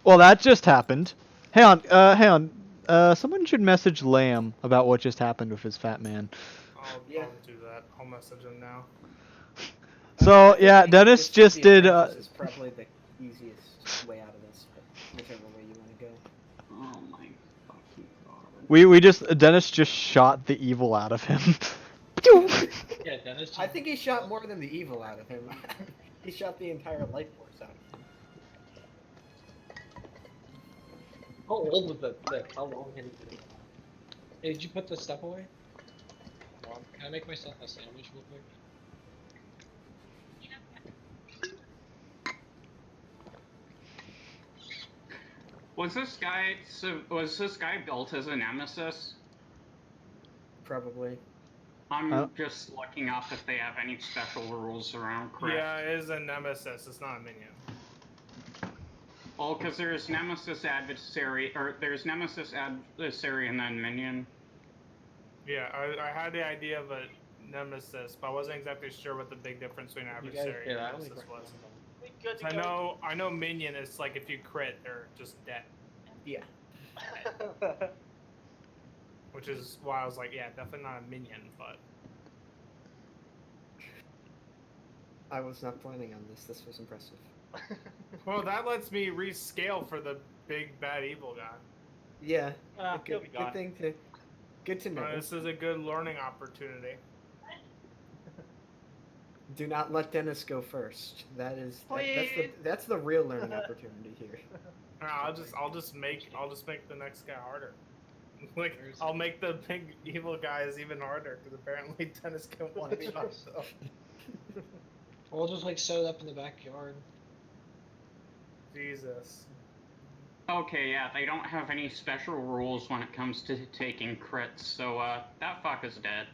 Well, that just happened. Hang on, hang on. Someone should message Lamb about what just happened with his fat man. I'll do that. I'll message him now. So, yeah, making Dennis this to just the did, apprentice is probably the easiest way out of this, but whichever way you want to go. Oh my fucking god. Dennis just shot the evil out of him. Yeah, Dennis. I think he shot more than the evil out of him. He shot the entire life force out of him. How old was the clip? How long had he been? Hey, did you put the stuff away? Can I make myself a sandwich real quick? Was this guy built as a nemesis? Probably. I'm just looking up if they have any special rules around crit. Yeah, it is a nemesis. It's not a minion. Oh, because there's nemesis adversary, and then minion. Yeah, I had the idea of a nemesis, but I wasn't exactly sure what the big difference between adversary and nemesis was. I know minion is like if you crit, they're just dead. Yeah. Which is why I was like, yeah, definitely not a minion, but... I was not planning on this. This was impressive. Well, that lets me rescale for the big bad evil guy. Yeah. He'll be gone. Good to know. This is a good learning opportunity. Do not let Dennis go first. That's the real learning opportunity here. I'll just make the next guy harder. Like, I'll make the big evil guys even harder because apparently Dennis can one shot himself. We'll just like set it up in the backyard. Jesus. Okay, yeah, they don't have any special rules when it comes to taking crits, so that fuck is dead.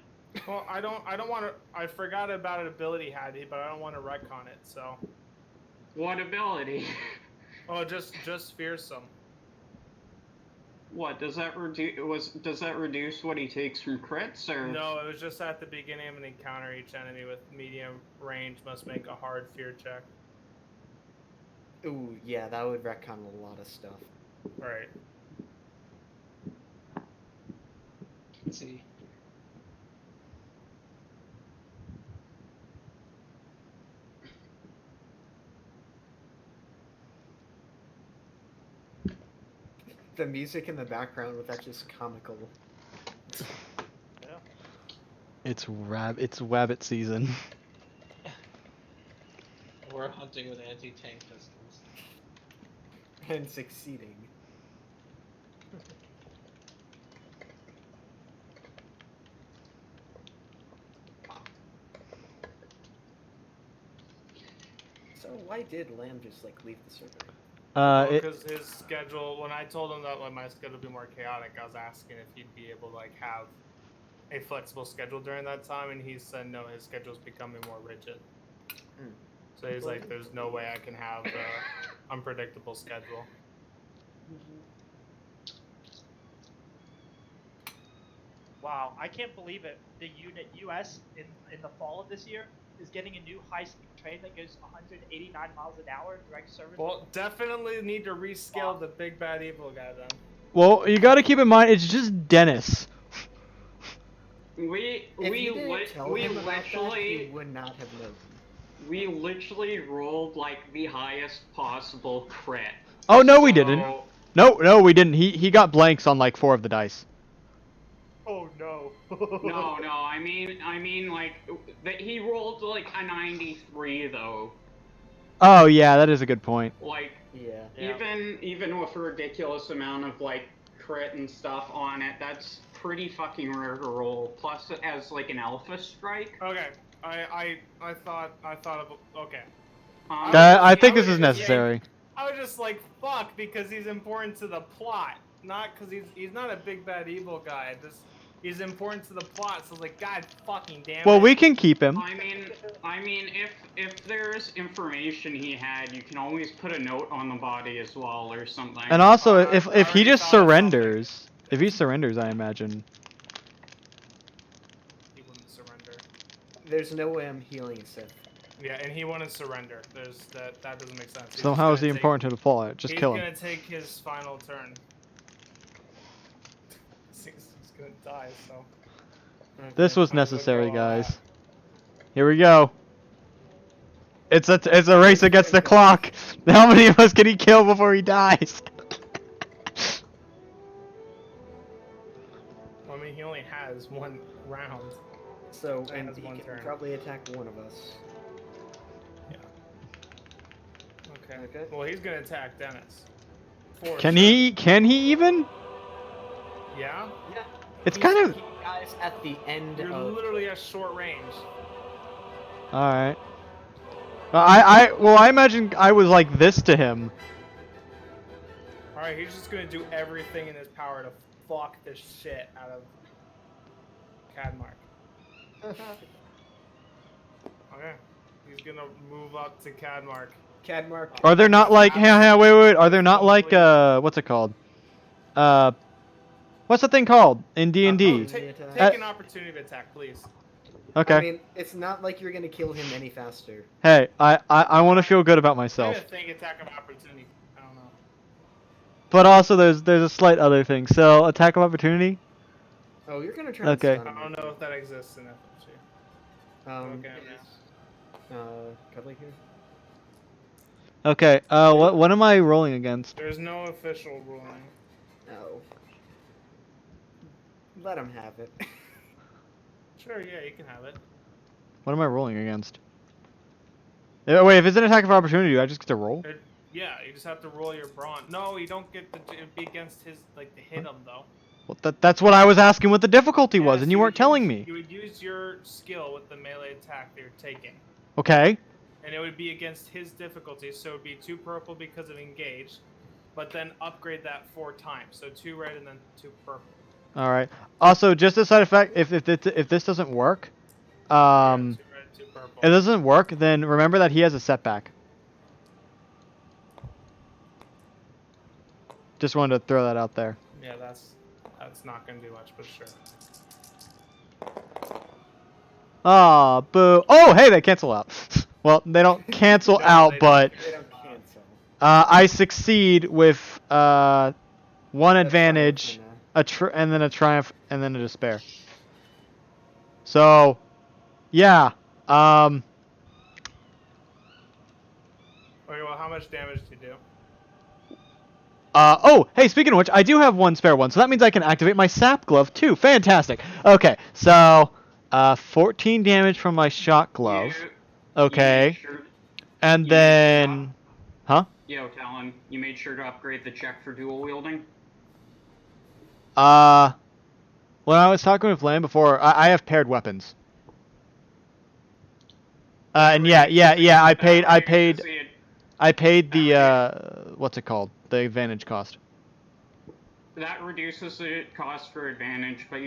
Well, I don't want to. I forgot about an ability he had, but I don't want to retcon it. So. What ability? Oh, just fearsome. What does that reduce? Does that reduce what he takes from crits, or? No, it was just at the beginning of an encounter. Each enemy with medium range must make a hard fear check. Ooh, yeah, that would retcon a lot of stuff. Right. Let's see. The music in the background with that just comical. Yeah. It's rabbit season. We're hunting with anti-tank pistols. And succeeding. So why did Lamb just like leave the server? Because his schedule, when I told him that my schedule would be more chaotic, I was asking if he'd be able to like have a flexible schedule during that time, and he said no, his schedule's becoming more rigid. So he's like, there's no way I can have an unpredictable schedule. Wow, I can't believe it. The unit US in the fall of this year is getting a new high-speed train that goes 189 miles an hour direct service. Well, definitely need to rescale the big bad evil guy then. Well, you gotta keep in mind, it's just Dennis. We literally would not have known. We literally rolled like the highest possible crit. Oh no, we didn't. No, we didn't. He got blanks on like 4 of the dice. Oh no. No, I mean like he rolled like a 93 though. Oh yeah, that is a good point. Like yeah. even with a ridiculous amount of like crit and stuff on it, that's pretty fucking rare to roll. Plus as like an alpha strike. Okay, I thought of okay. I think this is necessary. I was just like fuck because he's important to the plot, not because he's not a big bad evil guy. He's important to the plot, so like, God fucking damn it. Well, we can keep him. I mean, if there's information he had, you can always put a note on the body as well, or something. And also, if he just surrenders, I imagine. He wouldn't surrender. There's no way I'm healing Sith. Yeah, and he wanted surrender. There's that doesn't make sense. He's So just how is gonna he take- important to the fallout? Just kill him. He's gonna take his final turn. He's gonna die, so. This was Might as well necessary, go all out. guys. Here we go. It's a race against the clock. How many of us can he kill before he dies? I mean, he only has one round. So, He and has he one can turn. probably attack one of us. Okay. Okay. Well, he's gonna attack Dennis. For Can sure. he? Can he even? Yeah. Yeah. It's kind of. He dies at the end You're of. literally at short range. All right. Well, I imagine I was like this to him. All right, he's just gonna do everything in his power to fuck the shit out of Cadmark. Okay. He's gonna move up to Cadmark. Cadmark. Are there not like? Hey, wait. Are there not like? What's it called? What's the thing called in D and D? Take Uh, an opportunity attack, please. Okay. I mean, it's not like you're gonna kill him any faster. Hey, I want to feel good about I'm myself. gonna think attack of opportunity. I don't know. But also, there's a slight other thing. So, attack of opportunity. Oh, you're gonna try Okay. and stun him. I don't know if that exists in FFG. Okay, Cuddly here. Okay. What am I rolling against? There's no official ruling. No. Let him have it. Sure, yeah, you can have it. What am I rolling against? Wait, if it's an attack of opportunity, do I just get to roll? Yeah, you just have to roll your brawn. No, you don't get to be against his, like, to hit him, though. Well, that's what I was asking what the difficulty was, Yeah, and so you weren't would telling use- me. You would use your skill with the melee attack that you're taking. Okay. And it would be against his difficulty, so it would be 2 purple because of engage, but then upgrade that 4 times. So 2 red and then 2 purple. All right. Also, just a side effect, if this doesn't work, 2 red, 2 purple. if it doesn't work, then remember that he has a setback. Just wanted to throw that out there. Yeah, that's not gonna do much, but sure. Ah, boo. Oh, hey, they cancel out. Well, they don't cancel No, out, they but They don't cancel. I succeed with one advantage, That's and then a triumph, and then a despair. So, yeah. Okay, well, how much damage do you do? Oh, hey, speaking of which, I do have one spare one, so that means I can activate my sap glove too. Fantastic. Okay, so 14 damage from my shock glove. Okay. And you then, huh? Yo, Talon, you made sure to upgrade the check for dual wielding? When I was talking with Lamb before, I have paired weapons. And yeah, I paid the what's it called? The advantage cost. That reduces the cost for advantage, but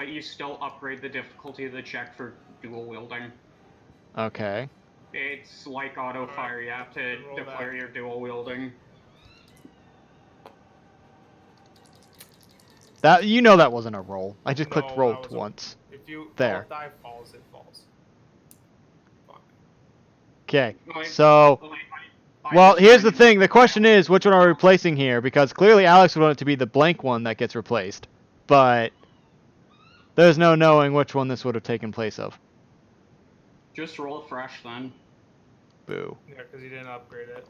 you still upgrade the difficulty of the check for dual wielding. Okay. It's like auto fire. You have to Roll declare that. your dual wielding. That that wasn't a roll. I just clicked No, roll that was a- once. If you There. die falls, it falls. Fuck. Okay. Like- So, I well, just here's the find- thing. The question is, which one are we replacing here? Because clearly Alex would want it to be the blank one that gets replaced. But there's no knowing which one this would have taken place of. Just roll fresh then. Boo. Yeah, because you didn't upgrade it.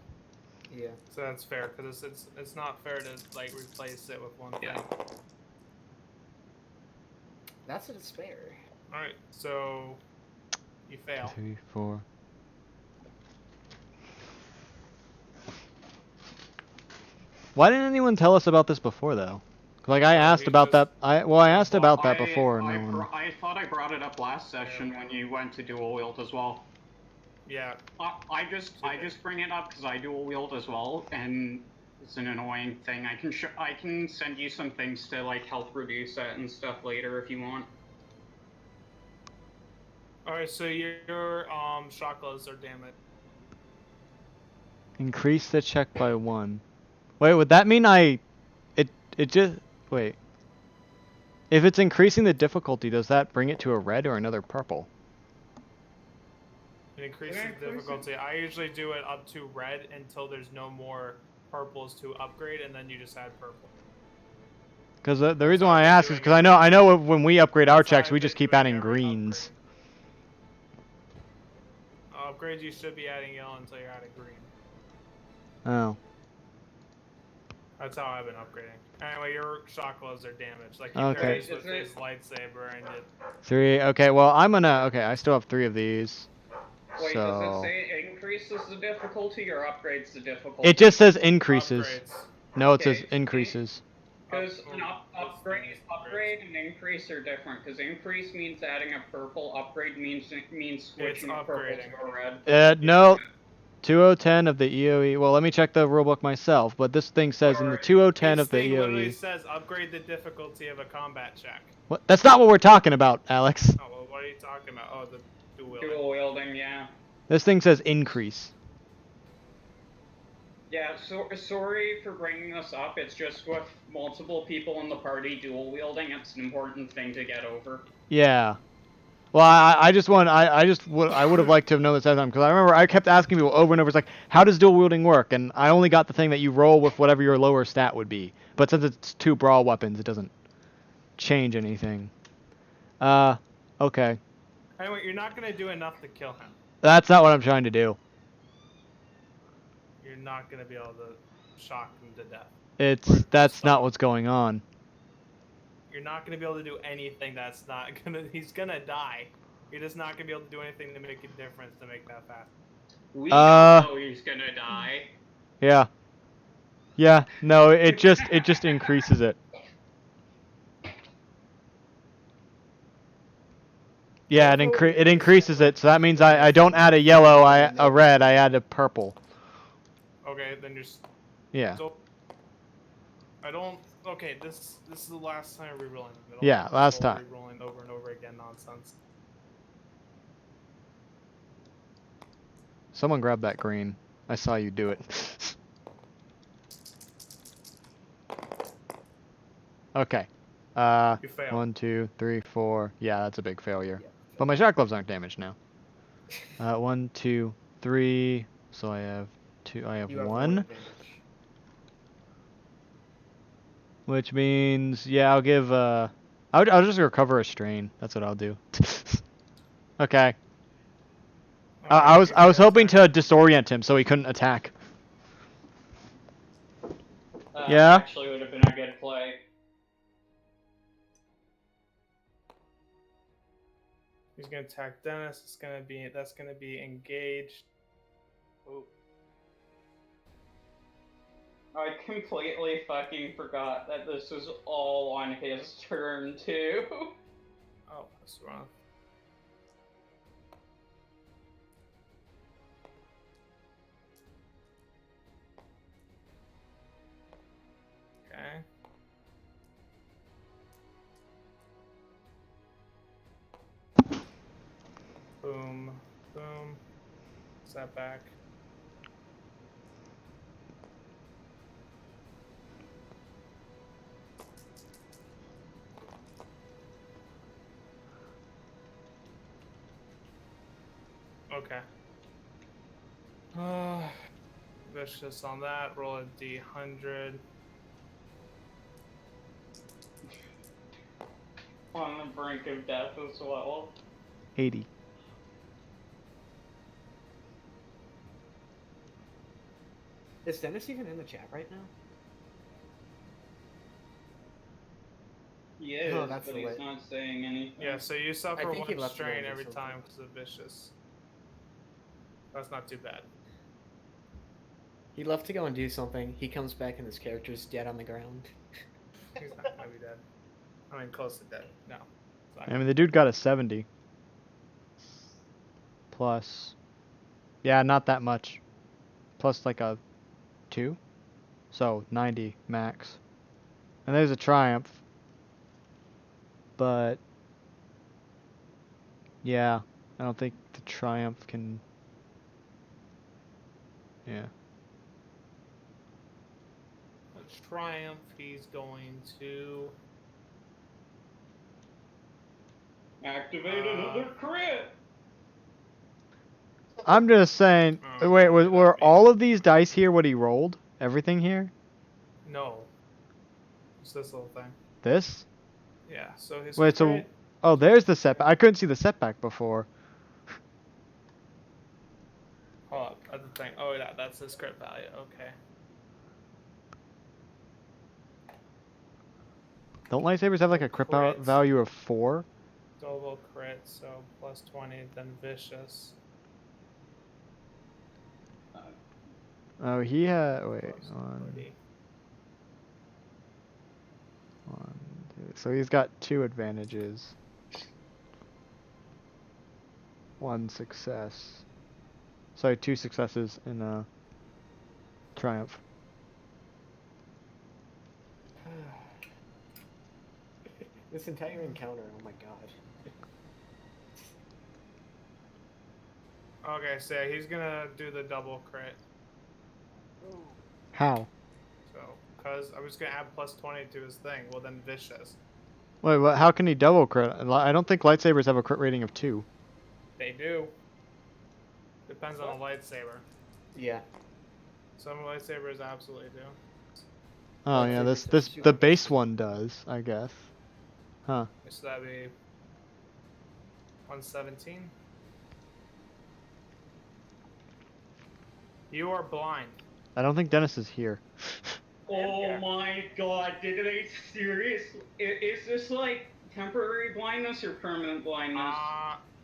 Yeah. So that's fair, because it's not fair to like replace it with one Yeah. thing. That's a despair. All right, so you fail. 3, 4. Why didn't anyone tell us about this before, though? Like I asked we about just- that. I asked about that I- before. I, No one. I thought I brought it up last session when you went to dual wield as well. Yeah. I just bring it up because I dual wield as well, and it's an annoying thing. I can send you some things to like help reduce that and stuff later if you want. All right, so your shock gloves are damaged. Increase the check by 1. Wait, would that mean it just wait? If it's increasing the difficulty, does that bring it to a red or another purple? It increases the difficulty. I usually do it up to red until there's no more purples to upgrade, and then you just add purple. Because the reason why I ask is because I know when we upgrade our checks, we just keep adding greens. Upgrades, you should be adding yellow until you're adding green. Oh. That's how I've been upgrading. Anyway, your shock gloves are damaged. Like, you Okay. pair this with his lightsaber and it... 3. Okay, well, I'm gonna... Okay, I still have 3 of these. Wait, So... does it say it increases the difficulty or upgrades the difficulty? It just says increases. Upgrades. No, it Okay. says increases. Because an upgrade and increase are different. Because increase means adding a purple. Upgrade means switching a purple to a red. No. 2010 of the EOE. Well, let me check the rulebook myself, but this thing says in the 2010 of the This thing literally EOE. says upgrade the difficulty of a combat check. What? That's not what we're talking about, Alex. Oh, well, what are you talking about? Oh, the dual wielding. Dual wielding, yeah. This thing says increase. Yeah, so, sorry for bringing this up. It's just with multiple people in the party dual wielding, it's an important thing to get over. Yeah. Well, I would have liked to have known this at the time, because I remember I kept asking people over and over, it's like, how does dual wielding work? And I only got the thing that you roll with whatever your lower stat would be. But since it's 2 brawl weapons, it doesn't change anything. Okay. Anyway, you're not going to do enough to kill him. That's not what I'm trying to do. You're not going to be able to shock him to death. That's not what's going on. You're not going to be able to do anything that's not going to... He's going to die. You're just not going to be able to do anything to make a difference to make that fast. We know he's gonna die. Yeah. Yeah, no, it just increases it. Yeah, it increases it, so that means I don't add a yellow, a red, I add a purple. Okay, then you're... Yeah. So, I don't... Okay, this is the last time rerolling. Yeah, last time. Rerolling over and over again nonsense. Someone grab that green. I saw you do it. Okay. You failed. 1, 2, 3, 4. Yeah, that's a big failure. But my shot gloves aren't damaged now. 1, 2, 3. So I have 2. I have You have 1. advantage. Which Means, yeah, I'll give. I'll just recover a strain. That's what I'll do. Okay. I was hoping to disorient him so he couldn't attack. Yeah? Actually would have been a good play. He's gonna attack Dennis. That's gonna be engaged. Ooh. I completely fucking forgot that this was all on his turn too. Oh, that's wrong. Okay. Boom, boom. Step back. Okay. Vicious on that. Roll a D100. On the brink of death as well. 80. Is Dennis even in the chat right now? He is, Oh, that's but the he's way. not saying anything. Yeah, so you suffer think he one left strain early every something. time because of vicious. That's not too bad. He'd love to go and do something. He comes back and his character's dead on the ground. He's not gonna be dead. I mean, close to dead. No. I mean, the dude got a 70. Plus. Yeah, not that much. Plus like a 2. So 90 max. And there's a triumph. But yeah, I don't think the triumph can. Yeah. A triumph, he's going to Activate another crit! I'm just saying. Oh, Wait, what does were that mean? all of these dice here what he rolled? Everything here? No. It's this little thing. This? Yeah. So his Wait, so crit. oh, there's the setback. I couldn't see the setback before. Hold up. That's the thing. Oh, yeah. That's his crit value. Okay. Don't lightsabers have like a crit Crits. value of 4? Double crit, so plus 20, then vicious. Oh, he had. Wait, Plus 1, 30. 1, 2. So he's got 2 advantages. 1 success. Sorry, 2 successes in triumph. This entire encounter, oh my god. Okay, so yeah, he's gonna do the double crit. How? So, cause I was gonna add plus 20 to his thing. Well, then vicious. Wait, what? How can he double crit? I don't think lightsabers have a crit rating of 2. They do. Depends on the lightsaber. Yeah. Some lightsabers absolutely do. Oh yeah, Lightsabers this have the 2. base one does, I guess. Huh. So that'd be 117. You are blind. I don't think Dennis is here. Oh my god, did they seriously? Is this like temporary blindness or permanent blindness?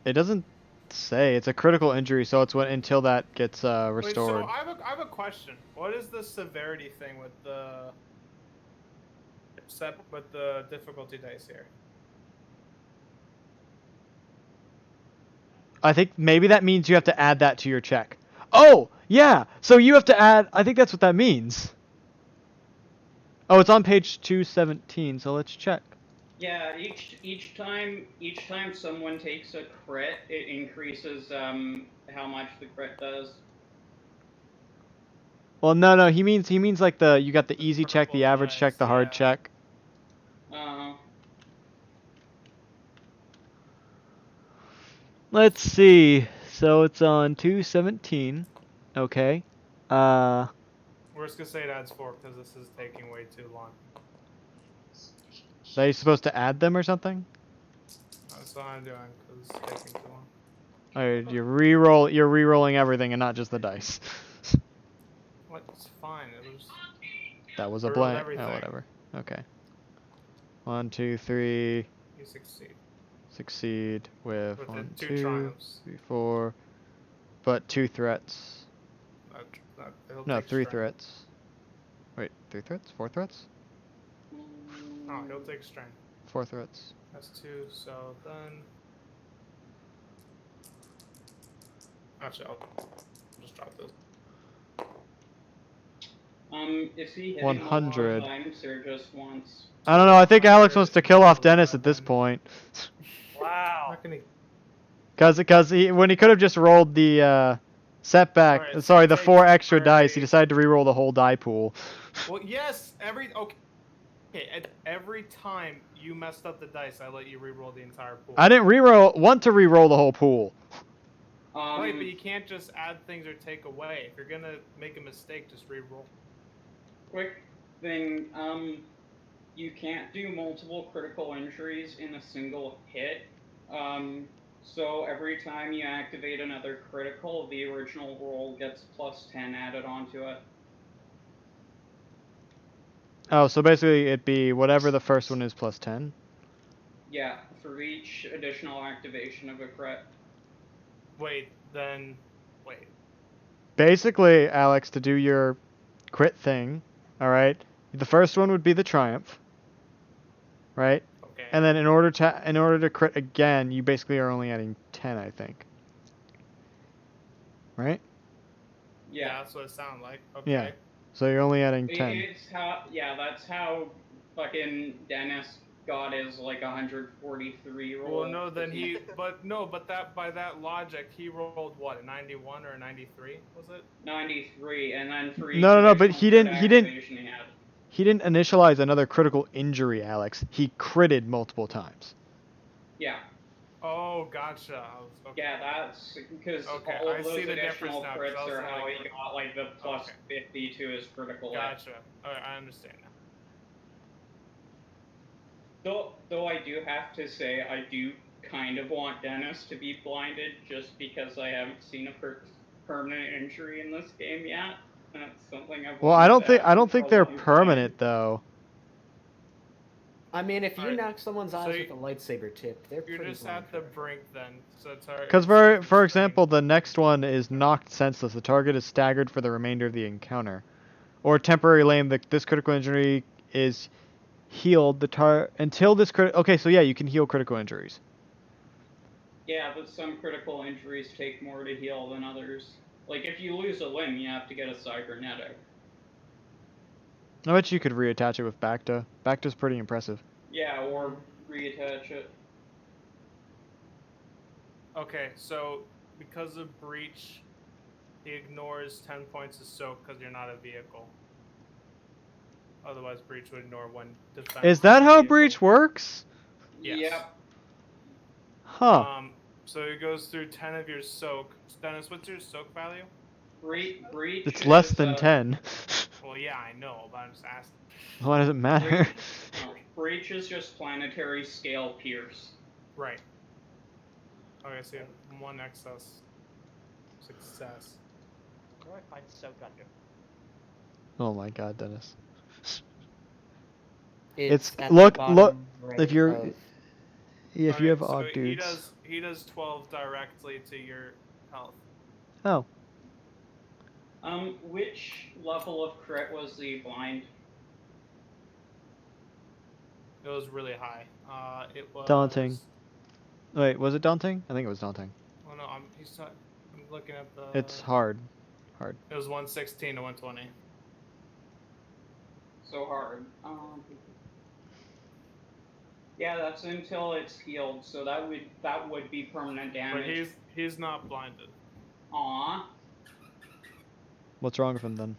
It doesn't say. It's a critical injury, so it's when until that gets Wait, restored. so I have a question. What is the severity thing with the difficulty dice here? I think maybe that means you have to add that to your check. Oh, yeah. So you have to add. I think that's what that means. Oh, it's on page 217. So let's check. Yeah, each time someone takes a crit, it increases how much the crit does. Well, no. He means like you got the easy check, the average check, the hard Yeah. check. Let's see. So it's on 217. Okay. We're just gonna say it adds 4 because this is taking way too long. Are you supposed to add them or something? That's what I'm doing because it's taking too long. Alright, you're re-rolling everything and not just the dice. What? It's fine. It was. That was a I rolled blank. everything. Oh, whatever. Okay. 1, 2, 3. You succeed. Succeed with With the 1, 2 2, triumphs. 3, 4. But 2 threats. He'll No, take 3 strain. threats. Wait, 3 threats? 4 threats? Oh, he'll take strain. 4 threats. That's 2. So then. Actually, I'll just drop this. Is he hitting 100. all times or just once? I don't know. I think Alex wants to kill off Dennis at this point. Wow. How can he? Because when he could have just rolled the setback, Alright, so sorry, he the takes 4 extra dice, he already- decided to re-roll the whole die pool. Well, yes. Every time you messed up the dice, I let you re-roll the entire pool. I didn't want to re-roll the whole pool. Right, but you can't just add things or take away. If you're gonna make a mistake, just re-roll. Quick thing, you can't do multiple critical injuries in a single hit. So every time you activate another critical, the original roll gets plus 10 added onto it. Oh, so basically it'd be whatever the first one is plus 10? Yeah, for each additional activation of a crit. Wait. Basically, Alex, to do your crit thing, alright, the first one would be the triumph, right? Okay. And then in order to crit again, you basically are only adding 10, I think. Right? Yeah, that's what it sounded like. Okay. Yeah. So you're only adding 10. That's how fucking Dennis got his like 143 roll. Well, no, then but by that logic, he rolled what, a 91 or a 93? Was it? 93, and then for each No, but additional crit activation he had. He didn't initialize another critical injury, Alex. He critted multiple times. Yeah. Oh, gotcha. Okay. Yeah, that's because Okay, all I of see those the difference additional now, 'cause I crits was are how like, he got like the plus okay. 50 to his critical hit. Gotcha. Alright, I understand now. Though I do have to say, I do kind of want Dennis to be blinded just because I haven't seen a permanent injury in this game yet, and it's something I've Well, wanted to I ask don't for a think they're long time. permanent though. I mean, if you Alright, knock someone's so eyes with a lightsaber tip, they're You're pretty just blind at the forever. brink then. So it's hard. Because it's for extreme. example, the next one is knocked senseless. The target is staggered for the remainder of the encounter, or temporary lame. This critical injury is healed. Until this Okay, so yeah, you can heal critical injuries. Yeah, but some critical injuries take more to heal than others. Like, if you lose a limb, you have to get a cybernetic. I bet you could reattach it with Bacta. Bacta's pretty impressive. Yeah, or reattach it. Okay, so because of breach, he ignores 10 points of soak because you're not a vehicle. Otherwise, breach would ignore one defense. Is that how breach works? Yes. Yep. Huh. So it goes through 10 of your soak. Dennis, what's your soak value? Breach It's less is, than 10. Well, yeah, I know, but I'm just asking. Why does it matter? Breach is just planetary scale pierce. Right. Okay, so you have 1 excess. Success. Where do I find soak under? Oh my god, Dennis. It's at look. the bottom right If you're of- if you have so og dudes. he does 12 directly to your health. Oh. Which level of crit was the blind? It was really high. It was Daunting. Wait, was it daunting? I think it was daunting. Oh no, I'm looking at the. It's hard. It was 116 to 120. So hard. Yeah, that's until it's healed, so that would be permanent damage. But he's not blinded. Aww. What's wrong with him then?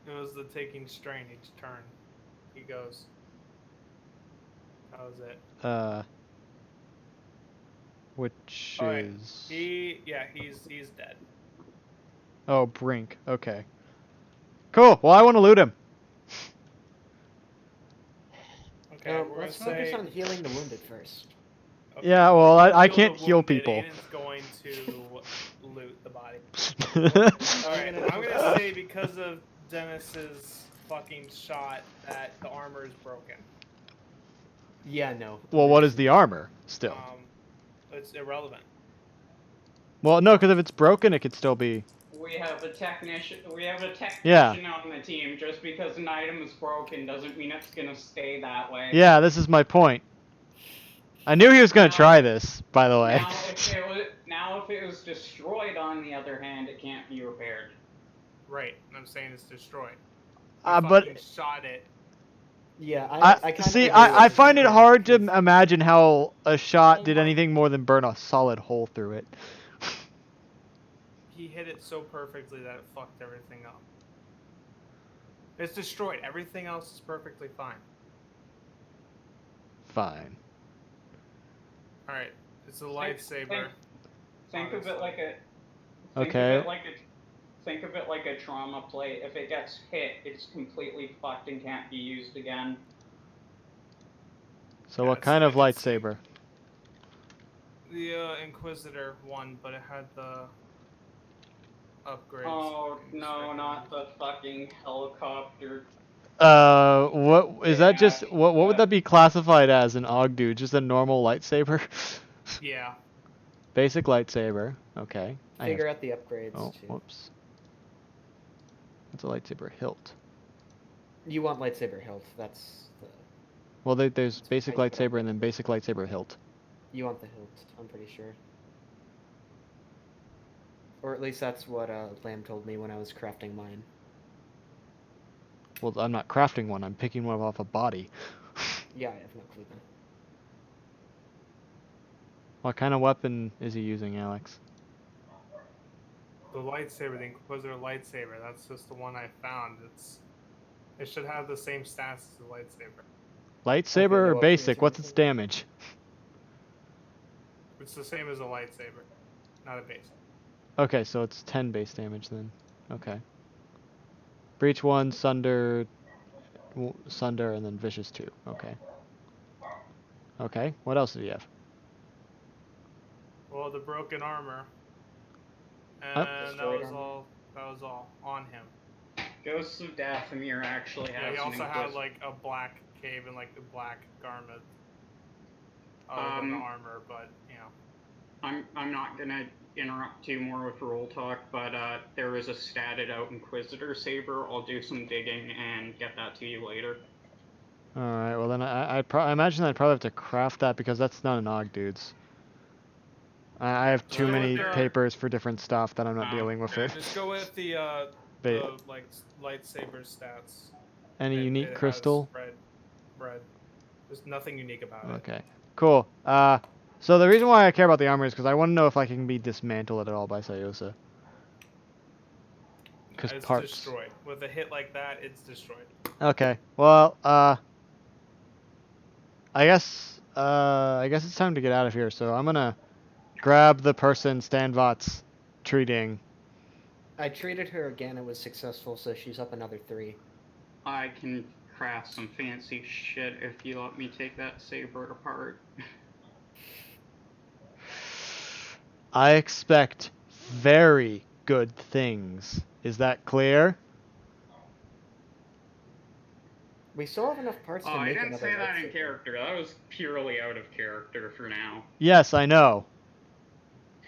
It was the taking strain each turn. He goes. That was it. Which Alright, is he's dead. Oh, Brink. Okay. Cool. Well, I want to loot him. Okay, let's focus on healing the wounded first. Okay, Yeah, well, I can't heal wounded, people. Aiden's going to loot the body. Alright, I'm gonna say because of Dennis's fucking shot that the armor is broken. Yeah, no. Well, what is the armor still? It's irrelevant. Well, no, because if it's broken, it could still be. We have a technician. Yeah. On the team. Just because an item is broken doesn't mean it's gonna stay that way. Yeah, this is my point. I knew he was gonna try this, by the way. Now, if it was destroyed, on the other hand, it can't be repaired. Right, I'm saying it's destroyed. But shot it. Yeah, I find it hard to imagine how a shot did anything more than burn a solid hole through it. He hit it so perfectly that it fucked everything up. It's destroyed. Everything else is perfectly fine. Fine. Alright, it's a lightsaber. Think of it like a. Think of it like a trauma plate. If it gets hit, it's completely fucked and can't be used again. So what kind of lightsaber? The Inquisitor one, but it had the upgrades. Oh no, not the fucking helicopter. What is that? Just what would that be classified as? An og dude? Just a normal lightsaber? Yeah. Basic lightsaber. Okay. Figure out the upgrades. Oh, too. whoops. That's a lightsaber hilt. You want lightsaber hilt? That's the. Well, there's basic lightsaber and then basic lightsaber hilt. You want the hilt? I'm pretty sure. Or at least that's what Lamb told me when I was crafting mine. Well, I'm not crafting one. I'm picking one off a body. Yeah, I have no clue then. What kind of weapon is he using, Alex? The lightsaber, the Inquisitor lightsaber. That's just the one I found. It should have the same stats as the lightsaber. Lightsaber or basic? What's its damage? It's the same as a lightsaber, not a base. Okay, so it's 10 base damage then. Okay. Breach 1, Sunder, Sunder, and then Vicious 2. Okay. Okay, what else do you have? Well, the broken armor. Oh. And that Destroyed was armor. all. That was all on him. Ghosts of Dathomir actually Yeah, has he an also had Inquis- like a black cave and like the black garment other than the armor, but you know. I'm not gonna interrupt too more with rule talk, but there is a statted out Inquisitor saber. I'll do some digging and get that to you later. Alright, well then I imagine I'd probably have to craft that because that's not an Og, dudes. I have too Go with many the- papers for different stuff that I'm not dealing with it. Just go with the like lightsaber stats. Any and unique it has crystal? Red. There's nothing unique about it. Okay, cool. So the reason why I care about the armor is because I want to know if I can be dismantled at all by Sayosa. Because It's parts. destroyed. With a hit like that, it's destroyed. Okay, well, I guess it's time to get out of here. So I'm gonna grab the person Stanvat's treating. I treated her again. It was successful, so she's up another 3. I can craft some fancy shit if you let me take that saber apart. I expect very good things. Is that clear? We still have enough parts Oh, to I make didn't another say that in lightsaber. character. That was purely out of character for now. Yes, I know.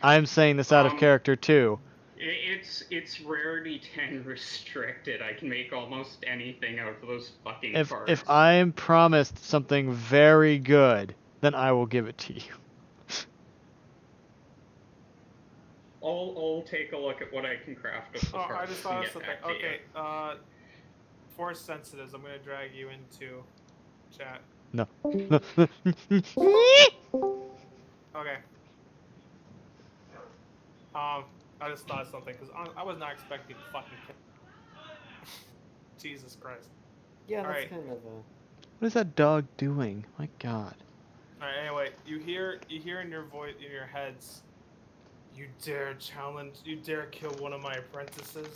I'm saying this out of character too. It's rarity 10 restricted. I can make almost anything out of those fucking If parts. I am promised something very good, then I will give it to you. I'll take a look at what I can craft of the Oh, parts I just and thought of get something. back to you. Okay, Force sensitives. I'm gonna drag you into chat. No. Okay. I just thought of something because I was not expecting to fucking kill. Jesus Christ. Yeah, that's Alright. kind of a... What is that dog doing? My God. All right. Anyway, you hear in your voice, in your heads, you dare kill one of my apprentices.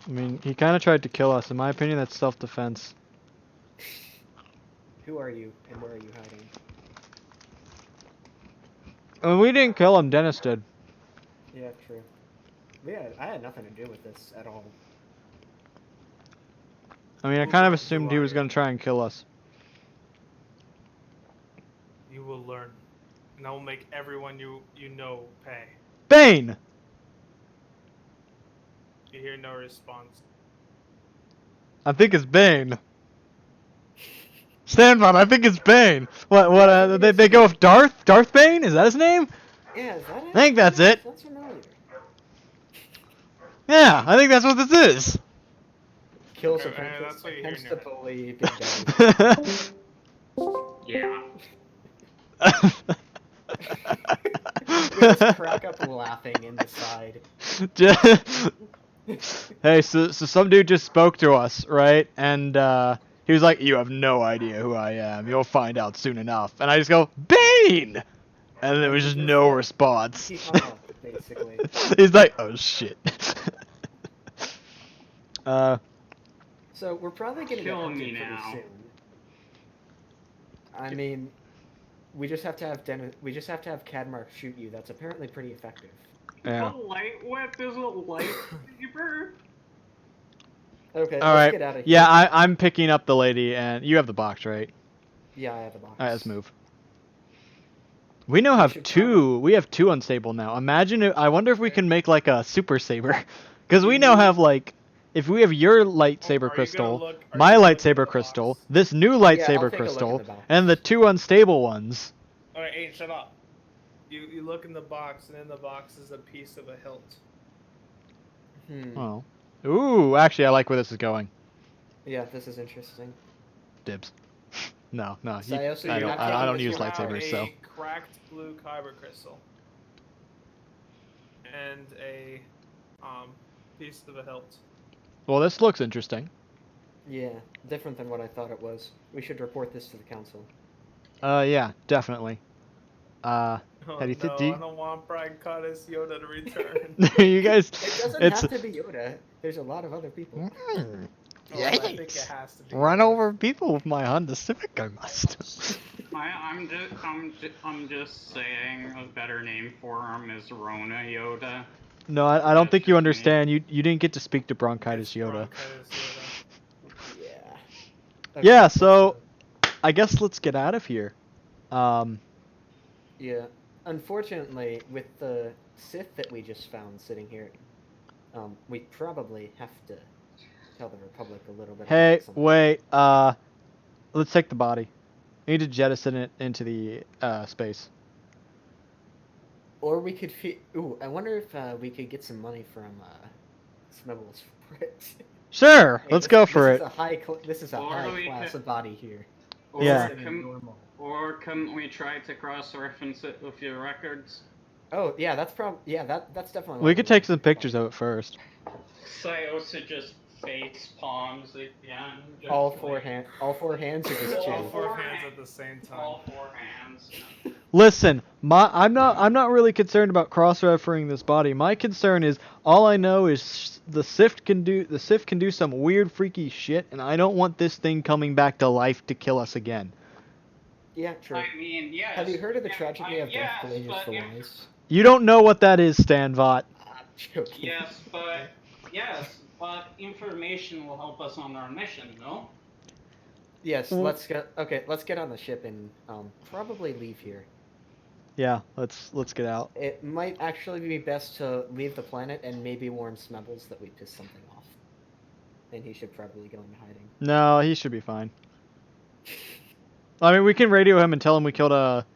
I mean, he kind of tried to kill us. In my opinion, that's self-defense. Who are you, and where are you hiding? I mean, we didn't kill him. Dennis did. Yeah, true. I had nothing to do with this at all. I mean, I kind of assumed he was going to try and kill us. You will learn, and I will make everyone you know pay. Bane! You hear no response. I think it's Bane. Stanbot, I think it's Bane. What, they go with Darth? Darth Bane? Is that his name? Yeah, is that it? I think that's it. That's familiar. Yeah, I think that's what this is. Kills Okay, apprentice, that's what you hear in attempts your to head. bully Big Daddy. Yeah. We just crack up laughing in the side. Hey, so some dude just spoke to us, right? And he was like, "You have no idea who I am. You'll find out soon enough." And I just go, "Bane!" And there was just no response. He hung up, basically. He's like, "Oh shit." So we're probably gonna get Kill hunted me pretty now. soon. I mean, we just have to have Cadmark shoot you. That's apparently pretty effective. Yeah. A light whip is a lightsaber. Okay, All let's right. get out of here. Yeah, I'm picking up the lady, and you have the box, right? Yeah, I have the box. All right, let's move. We now have should two. We have two unstable now. Imagine I wonder if we can make like a super saber, because we now have like, if we have your lightsaber crystal, my lightsaber crystal, this new Yeah, I'll lightsaber take a look in crystal, the box. and the two unstable ones. All right, hey, shut up. You look in the box, and in the box is a piece of a hilt. Oh. Ooh, actually, I like where this is going. Yeah, this is interesting. Dibs. No. Sayosu, I you're don't. not I don't taking use this one out. lightsabers, so. A cracked blue kyber crystal. And a piece of a hilt. Well, this looks interesting. Yeah, different than what I thought it was. We should report this to the council. Yeah, definitely. Oh, How do you no, think? I don't want Bronchitis Yoda to return. You guys, It doesn't it's have to be Yoda. There's a lot of other people. Oh, I think it has to be. run Yoda. over people with my Honda Civic. I must. I'm just saying a better name for him is Rona Yoda. No, I don't That's think you just me. understand. You didn't get to speak to Bronchitis It's Yoda. Bronchitis Yoda. Yeah. Yeah, let's, so I guess let's get out of here. yeah. Unfortunately, with the Sith that we just found sitting here, we probably have to tell the Republic a little bit Hey, about something. wait. Let's take the body. We need to jettison it into the space. Or we could ooh, I wonder if we could get some money from Smibbles for it. Sure, Hey, let's go for this it. Is a high this is a Or high we class could- of body here. Or Yeah. can we try to cross-reference it with your records? Oh yeah, that's that's definitely. We what could want take to some do. pictures of it first. Sayosa just face palms again. All four hands are just All two. four hands at the same time. All four hands. Listen, I'm not really concerned about cross-referencing this body. My concern is all I know is the Sith can do some weird freaky shit, and I don't want this thing coming back to life to kill us again. Yeah, true. I mean, yes. Have you heard of the tragedy of yes, Death Courageous but for if- Wise? You don't know what that is, Stan Vought. I'm joking. Yes, but information will help us on our mission, no? Yes, Well- let's get on the ship and probably leave here. Yeah, let's get out. It might actually be best to leave the planet and maybe warn Smebbles that we pissed something off. And he should probably go into hiding. No, he should be fine. I mean, we can radio him and tell him we killed a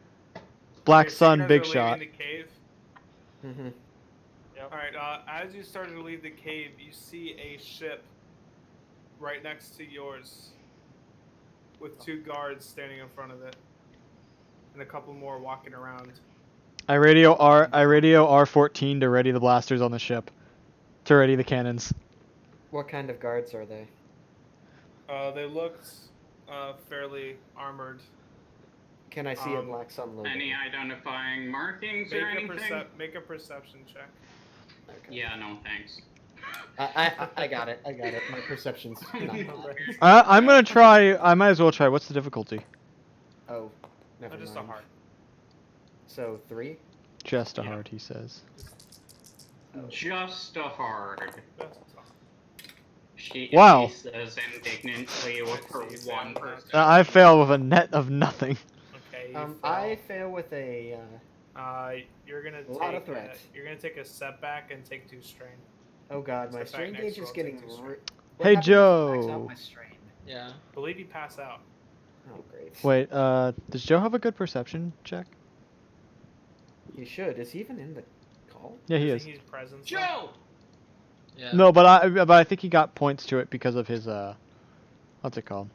Black Okay, so you Sun guys big are leaving shot. the cave. Mm-hmm. Yep. All right. As you start to leave the cave, you see a ship right next to yours, with 2 guards standing in front of it, and a couple more walking around. I radio R14 to ready the blasters on the ship. To ready the cannons. What kind of guards are they? They looked fairly armored. Can I see a Black Sun logo? Any identifying markings or anything? Make a perception check. Okay. Yeah, no thanks. I got it. My perception's not. I'm gonna try. I might as well try. What's the difficulty? Oh, never Just mind. a heart. So 3. Just a Yeah. heart, he says. Just a hard. That's all. She Wow. says indignantly with her Let's see, 1%. I fail with a net of nothing. Okay. You I fail. fail with a. You're gonna A lot of take threats. you're gonna take a setback and take 2 strain. Oh god, my Step back strain next gauge roll, is take getting. 2 strain. What Hey, happens if I max Joe. out my strain? Yeah. Believe you pass out. Oh great. Wait, does Joe have a good perception check? He should. Is he even in the call? Yeah, he I is. think he's present. Joe! Yeah. No, but I think he got points to it because of his what's it called?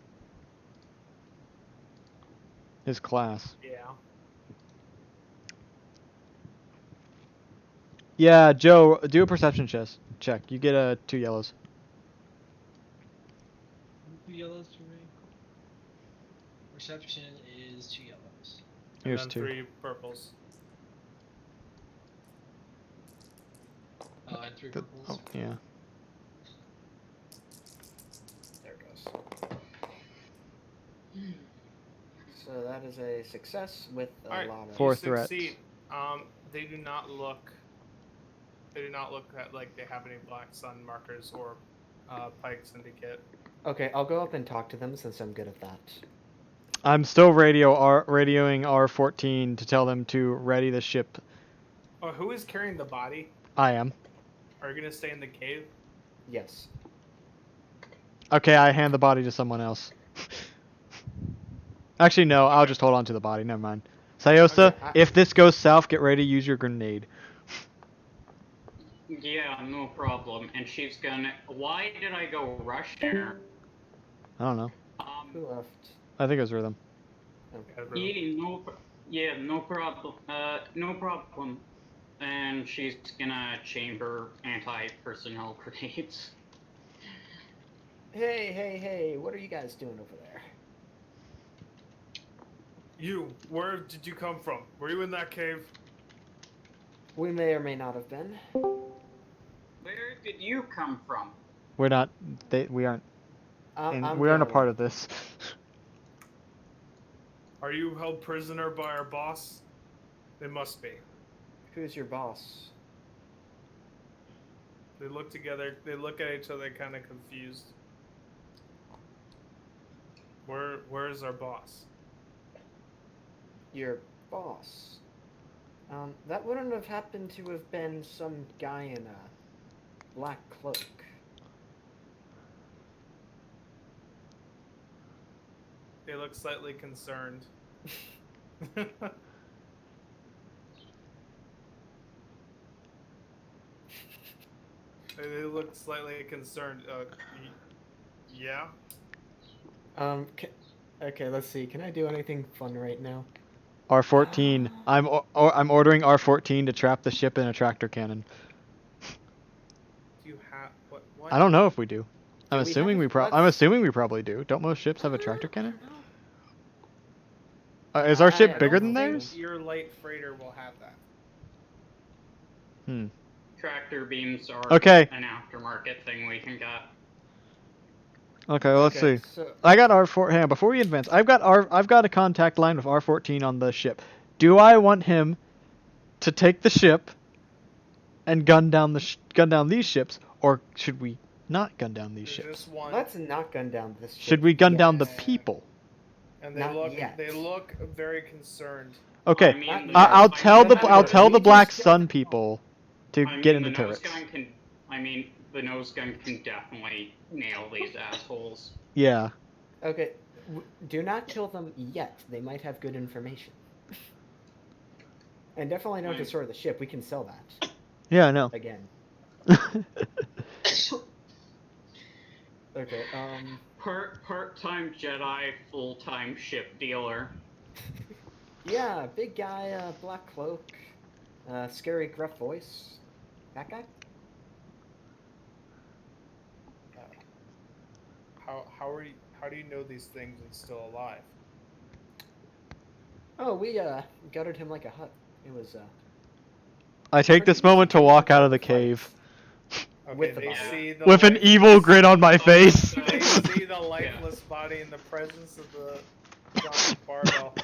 His class. Yeah. Yeah, Joe, do a perception check. You get 2 yellows. 2 yellows for me. Perception is 2 yellows. And Here's then 2. 3 purples. And 3 The- purples. oh, yeah. There it goes. So that is a success with a All right. lot of. 4 You threats. succeed. They do not look. They do not look like they have any Black Sun markers or Pike Syndicate. Okay, I'll go up and talk to them since I'm good at that. I'm still radioing R14 to tell them to ready the ship. Oh, who is carrying the body? I am. Are you gonna stay in the cave? Yes. Okay, I hand the body to someone else. Actually, no, I'll just hold on to the body. Never mind. Sayosa, Okay, if this goes south, get ready to use your grenade. Yeah, no problem. And she's gonna. Why did I go rush her? I don't know. Who left? I think it was Rhythm. Okay. Yeah, no problem. No problem. And she's gonna chamber anti-personnel grenades. Hey! What are you guys doing over there? You. Where did you come from? Were you in that cave? We may or may not have been. Where did you come from? We're not. We aren't. I'm We aren't a the part only of this. Are you held prisoner by our boss? They must be. one. Who's your boss? They look together. They look at each other, kind of confused. Where is our boss? Your boss. That wouldn't have happened to have been some guy in a black cloak. They look slightly concerned. They look slightly concerned. Yeah. Okay, let's see. Can I do anything fun right now? R14. I'm ordering R14 to trap the ship in a tractor cannon. Do you have what? I don't know if we do. I'm Do we assuming have- I'm let's- assuming we probably do. Don't most ships have a tractor I cannon? don't know. Is our I ship bigger don't than think theirs? Your light freighter will have that. Hmm. Tractor beams are Okay. an aftermarket thing we can get. Okay, well, let's Okay, see. so I got R4. Hang on, before we advance, I've got a contact line with R14 on the ship. Do I want him to take the ship and gun down these ships, or should we not gun down these There's ships? just one. let's not gun down this ship. Should we gun yet. down the Yeah. people? And Not yet. they look very concerned. Okay, I mean, Not the- yet. I'll tell the Remember, I'll tell we the Black just- Sun people to I get mean, in the nose turrets. gun can. I mean, the nose gun can definitely nail these assholes. Yeah. Okay, do not kill them yet. They might have good information. And definitely don't Right. destroy the ship. We can sell that Yeah, I know. again. Okay. Part-time Jedi, full-time ship dealer. Yeah, big guy, black cloak, scary gruff voice. That guy? How do you know these things and still alive? Oh, we gutted him like a hut. It was I take this moment to walk out of the cave Okay, With the they body. see the with an lifeless- evil grin on my face. They see the lifeless body in the presence of the giant barbell.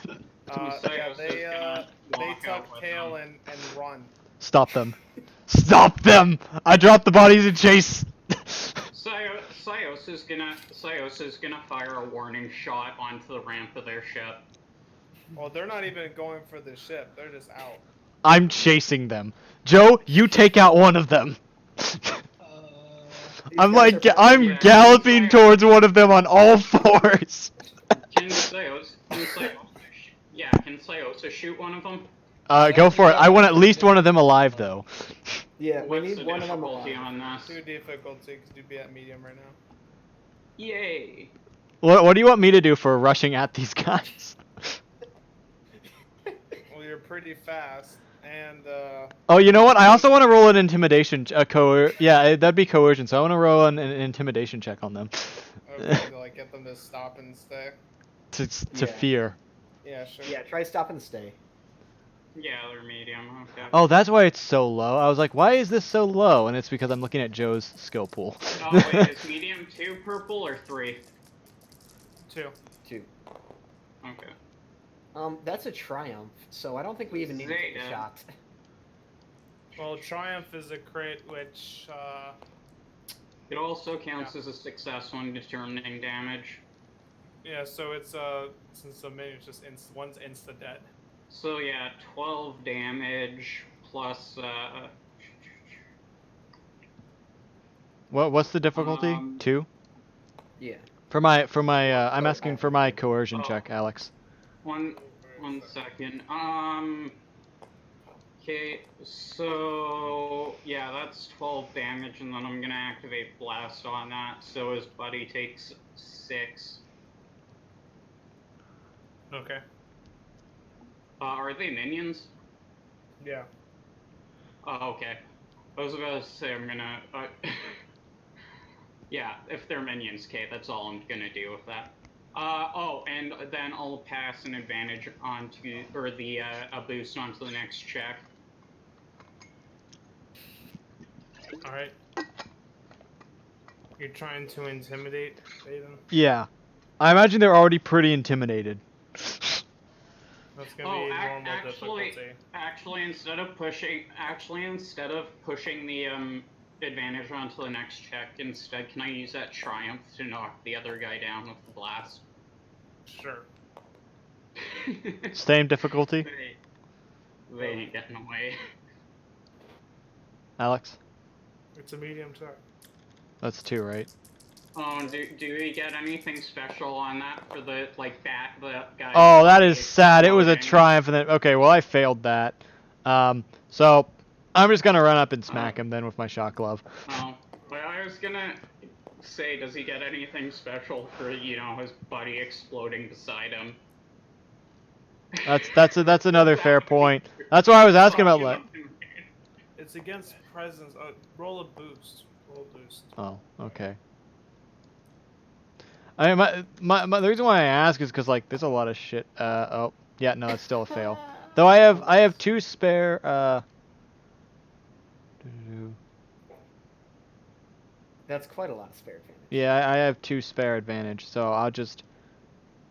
Yeah, they tuck tail and run. Stop them. Stop them! I dropped the bodies in chase. Sios is gonna fire a warning shot onto the ramp of their ship. Well, they're not even going for the ship. They're just out. I'm chasing them. Joe, you take out one of them. I'm guys like, are I'm Yeah, galloping he's towards one of them on all fours. Can Sios shoot one of them? Go for it. I want at least one of them alive, though. Yeah, we What's need the one of them difficulty alive. on this? 2 difficulty because you'd be at medium right now. Yay! What do you want me to do for rushing at these guys? Well, you're pretty fast, and Oh, you know what? I also want to roll an intimidation, yeah, that'd be coercion. So I want to roll an intimidation check on them. okay, to like get them to stop and stay. to Yeah. fear. Yeah, sure. Yeah, try stop and stay. Yeah, they're medium. Okay. Oh, that's why it's so low. I was like, why is this so low? And it's because I'm looking at Joe's skill pool. Oh, wait, is medium 2 purple or 3? 2. 2. Okay. That's a triumph, so I don't think we even need to take a Zeta. shot. Well, triumph is a crit, which It also counts as a success when determining damage. yeah. So it's since the minion just one's insta dead. So yeah, 12 damage plus What's the difficulty? 2? Yeah. For my I'm asking for my coercion Oh. check, Alex. one second. Okay, so yeah, that's 12 damage, and then I'm gonna activate blast on that. So his buddy takes 6. Okay. Are they minions? Yeah. Oh, okay. I was about to say I'm gonna. Yeah, if they're minions, okay, that's all I'm gonna do with that. Oh, and then I'll pass an advantage onto, or a boost onto the next check. All right. You're trying to intimidate Aiden? Yeah. I imagine they're already pretty intimidated. That's gonna Oh, be normal actually, difficulty. instead of pushing the advantage onto the next check, instead, can I use that triumph to knock the other guy down with the blast? Sure. Same difficulty, They ain't getting away. Alex? It's a medium check. That's 2, right? Oh, do we get anything special on that for the the guy? Oh, that is sad. It was a exploding? triumph, and then okay. Well, I failed that. So I'm just gonna run up and smack him then with my shock glove. Oh, well, I was gonna say, does he get anything special for his buddy exploding beside him? That's another fair point. That's why I was asking about like. It's against presence. Roll a boost. Roll a boost. Oh, okay. I mean, the reason why I ask is because like there's a lot of shit. Oh, yeah, no, it's still a fail. Though I have 2 spare. That's quite a lot of spare advantage. Yeah, I have 2 spare advantage, so I'll just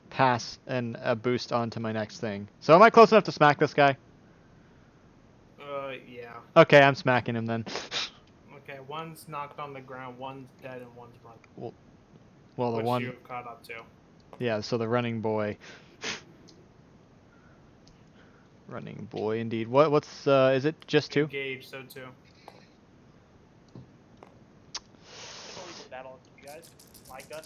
pass and a boost onto my next thing. So am I close enough to smack this guy? Yeah. Okay, I'm smacking him then. Okay, one's knocked on the ground, one's dead, and one's running. Well, the which one. you have caught up to. Yeah, so the running boy. Running boy, indeed. What's is it just 2? Engage, so 2. I'll leave the battle to you guys. My gun.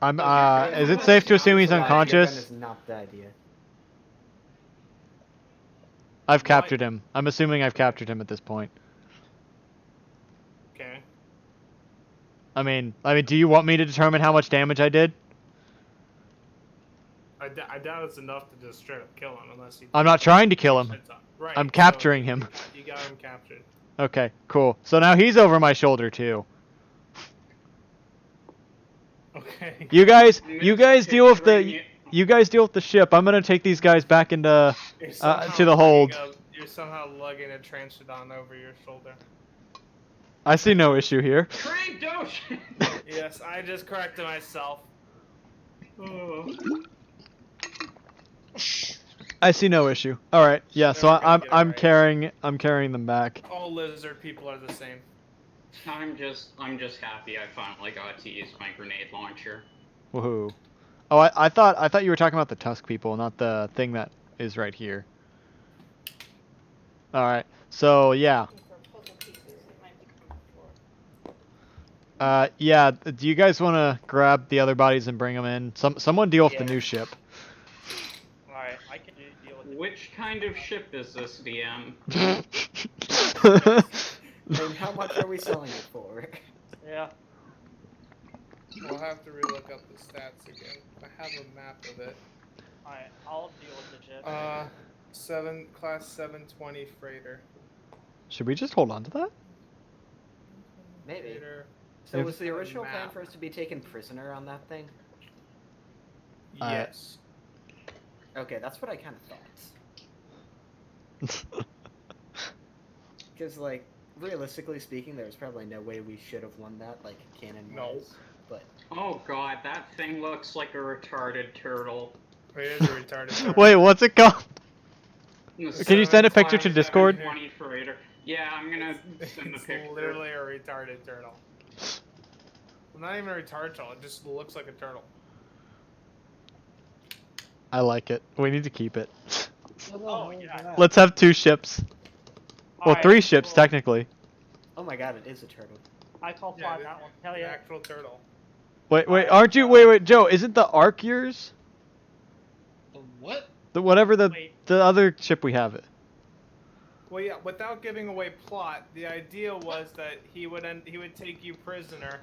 I'm Okay, is it safe to assume he's Your gun unconscious? is not the idea. I've captured him. I'm assuming I've captured him at this point. Okay. I mean, do you want me to determine how much damage I did? I doubt it's enough to just straight up kill him unless you. I'm not trying to kill him. Right. I'm capturing so him. You got him captured. Okay, cool. So now he's over my shoulder too. Okay. You guys deal with the ship. I'm gonna take these guys back into You're to somehow the hold. You're somehow lugging a Tranchodon over your shoulder. I see no issue here. Frank Dosh! Yes, I just corrected myself. Oh. I see no issue. All right, yeah. So Never gonna I'm get it I'm carrying them back. All lizard people are the same. I'm just happy I finally got to use my grenade launcher. Woohoo! Oh, I thought you were talking about the Tusk people, not the thing that is right here. All right. So yeah. Yeah. Do you guys want to grab the other bodies and bring them in? Someone deal with the Yeah. new ship. Alright, I can deal with it. Which kind of ship is this, DM? And how much are we selling it for? Yeah. We'll have to relook up the stats again. I have a map of it. Alright, I'll deal with the ship. Class 720 freighter. Should we just hold on to that? Maybe. Freighter. So If- was the original plan Map. for us to be taken prisoner on that thing? Yes. Okay, that's what I kind of thought. Because, like, realistically speaking, there was probably no way we should have won that, like, canon No. wise. But Oh god, that thing looks like a retarded turtle. It is a retarded. turtle. Wait, what's it called? The Can you send a picture to 720 Discord? freighter. Yeah, I'm gonna send a It's picture. literally a retarded turtle. Well, not even a retarded turtle. It just looks like a turtle. I like it. We need to keep it. Oh, yeah. Let's have 2 ships. Well, Alright, 3 ships cool. technically. oh my god, it is a turtle. I call fly that one. Hell An yeah. actual turtle. Wait, aren't you? Wait, Joe, isn't the Ark yours? The what? The whatever the Wait. other ship we have it. Well, yeah. Without giving away plot, the idea was that he would take you prisoner,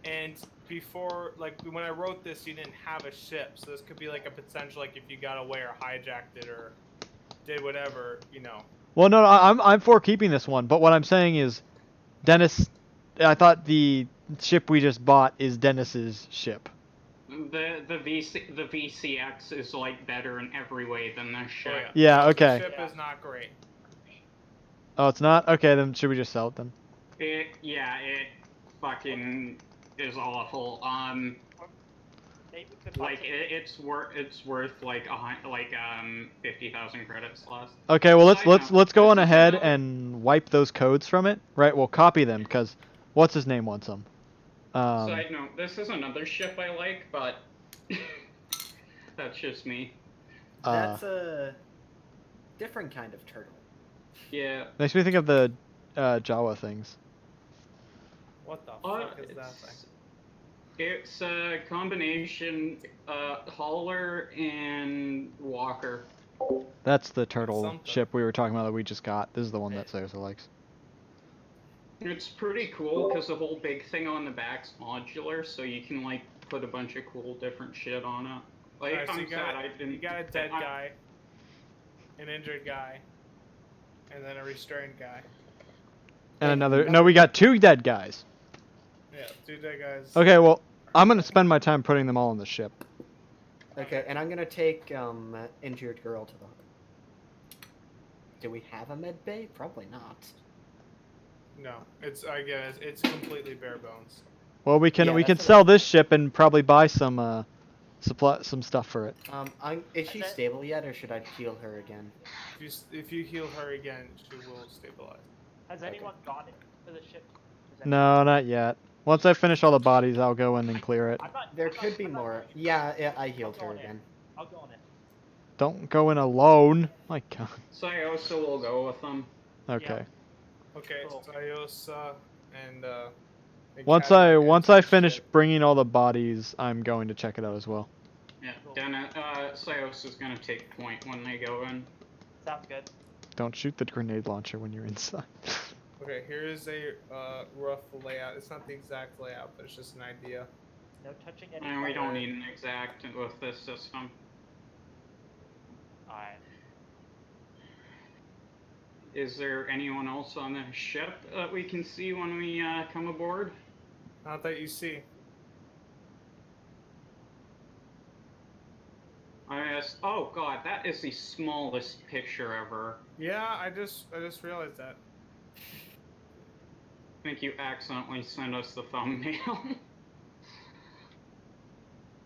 and before, like, when I wrote this, you didn't have a ship, so this could be like a potential, like, if you got away or hijacked it or did whatever, you know. Well, no, I'm for keeping this one, but what I'm saying is, Dennis, I thought the ship we just bought is Dennis's ship. The VCX is like better in every way than this ship. Oh, Yeah, The okay. ship is not great. Oh, it's not? Okay, then should we just sell it then? It fucking is awful. Maybe we could buy Like it's worth like 50,000 credits less. Okay, well Side note, let's go this on is ahead another- and wipe those codes from it. Right, we'll copy them because what's his name wants them. Side note, this is another ship I like, but that's just me. That's a different kind of turtle. Yeah. Makes me think of the Jawa things. What the fuck is that thing? It's a combination hauler and walker. That's the turtle Something. ship we were talking about that we just got. This is the one that Sosa likes. It's pretty cool because the whole big thing on the back's modular, so you can like put a bunch of cool different shit on it. Like Alright, so I'm you sad I didn't. you got a dead guy, an injured guy, and then a restrained guy. And another. No, we got 2 dead guys. Yeah, 2 dead guys. Okay, well, I'm gonna spend my time putting them all on the ship. Okay, and I'm gonna take injured girl to the. Do we have a med bay? Probably not. No, it's it's completely bare bones. Well, we can Yeah, we can that's what sell this ship and probably buy some some stuff for it. Is she stable yet, or should I heal her again? If you heal her again, she will stabilize. Has anyone gone into the ship? No, not yet. Once I finish all the bodies, I'll go in and clear it. There could be more. Yeah, I healed I'll her go in. again. I'll go on it. Don't go in alone. My God. Sayosa will go with them. Okay. Okay, Cool. Sayosa and Once I finish bringing all the bodies, I'm going to check it out as well. Yeah, Cool. Sayosa's gonna take point when they go in. Sounds good. Don't shoot the grenade launcher when you're inside. Okay, here is a rough layout. It's not the exact layout, but it's just an idea. No touching any. And we don't fire. need an exact with this system. Alright. Is there anyone else on the ship that we can see when we come aboard? Not that you see. Oh god, that is the smallest picture ever. Yeah, I just realized that. I think you accidentally sent us the thumbnail.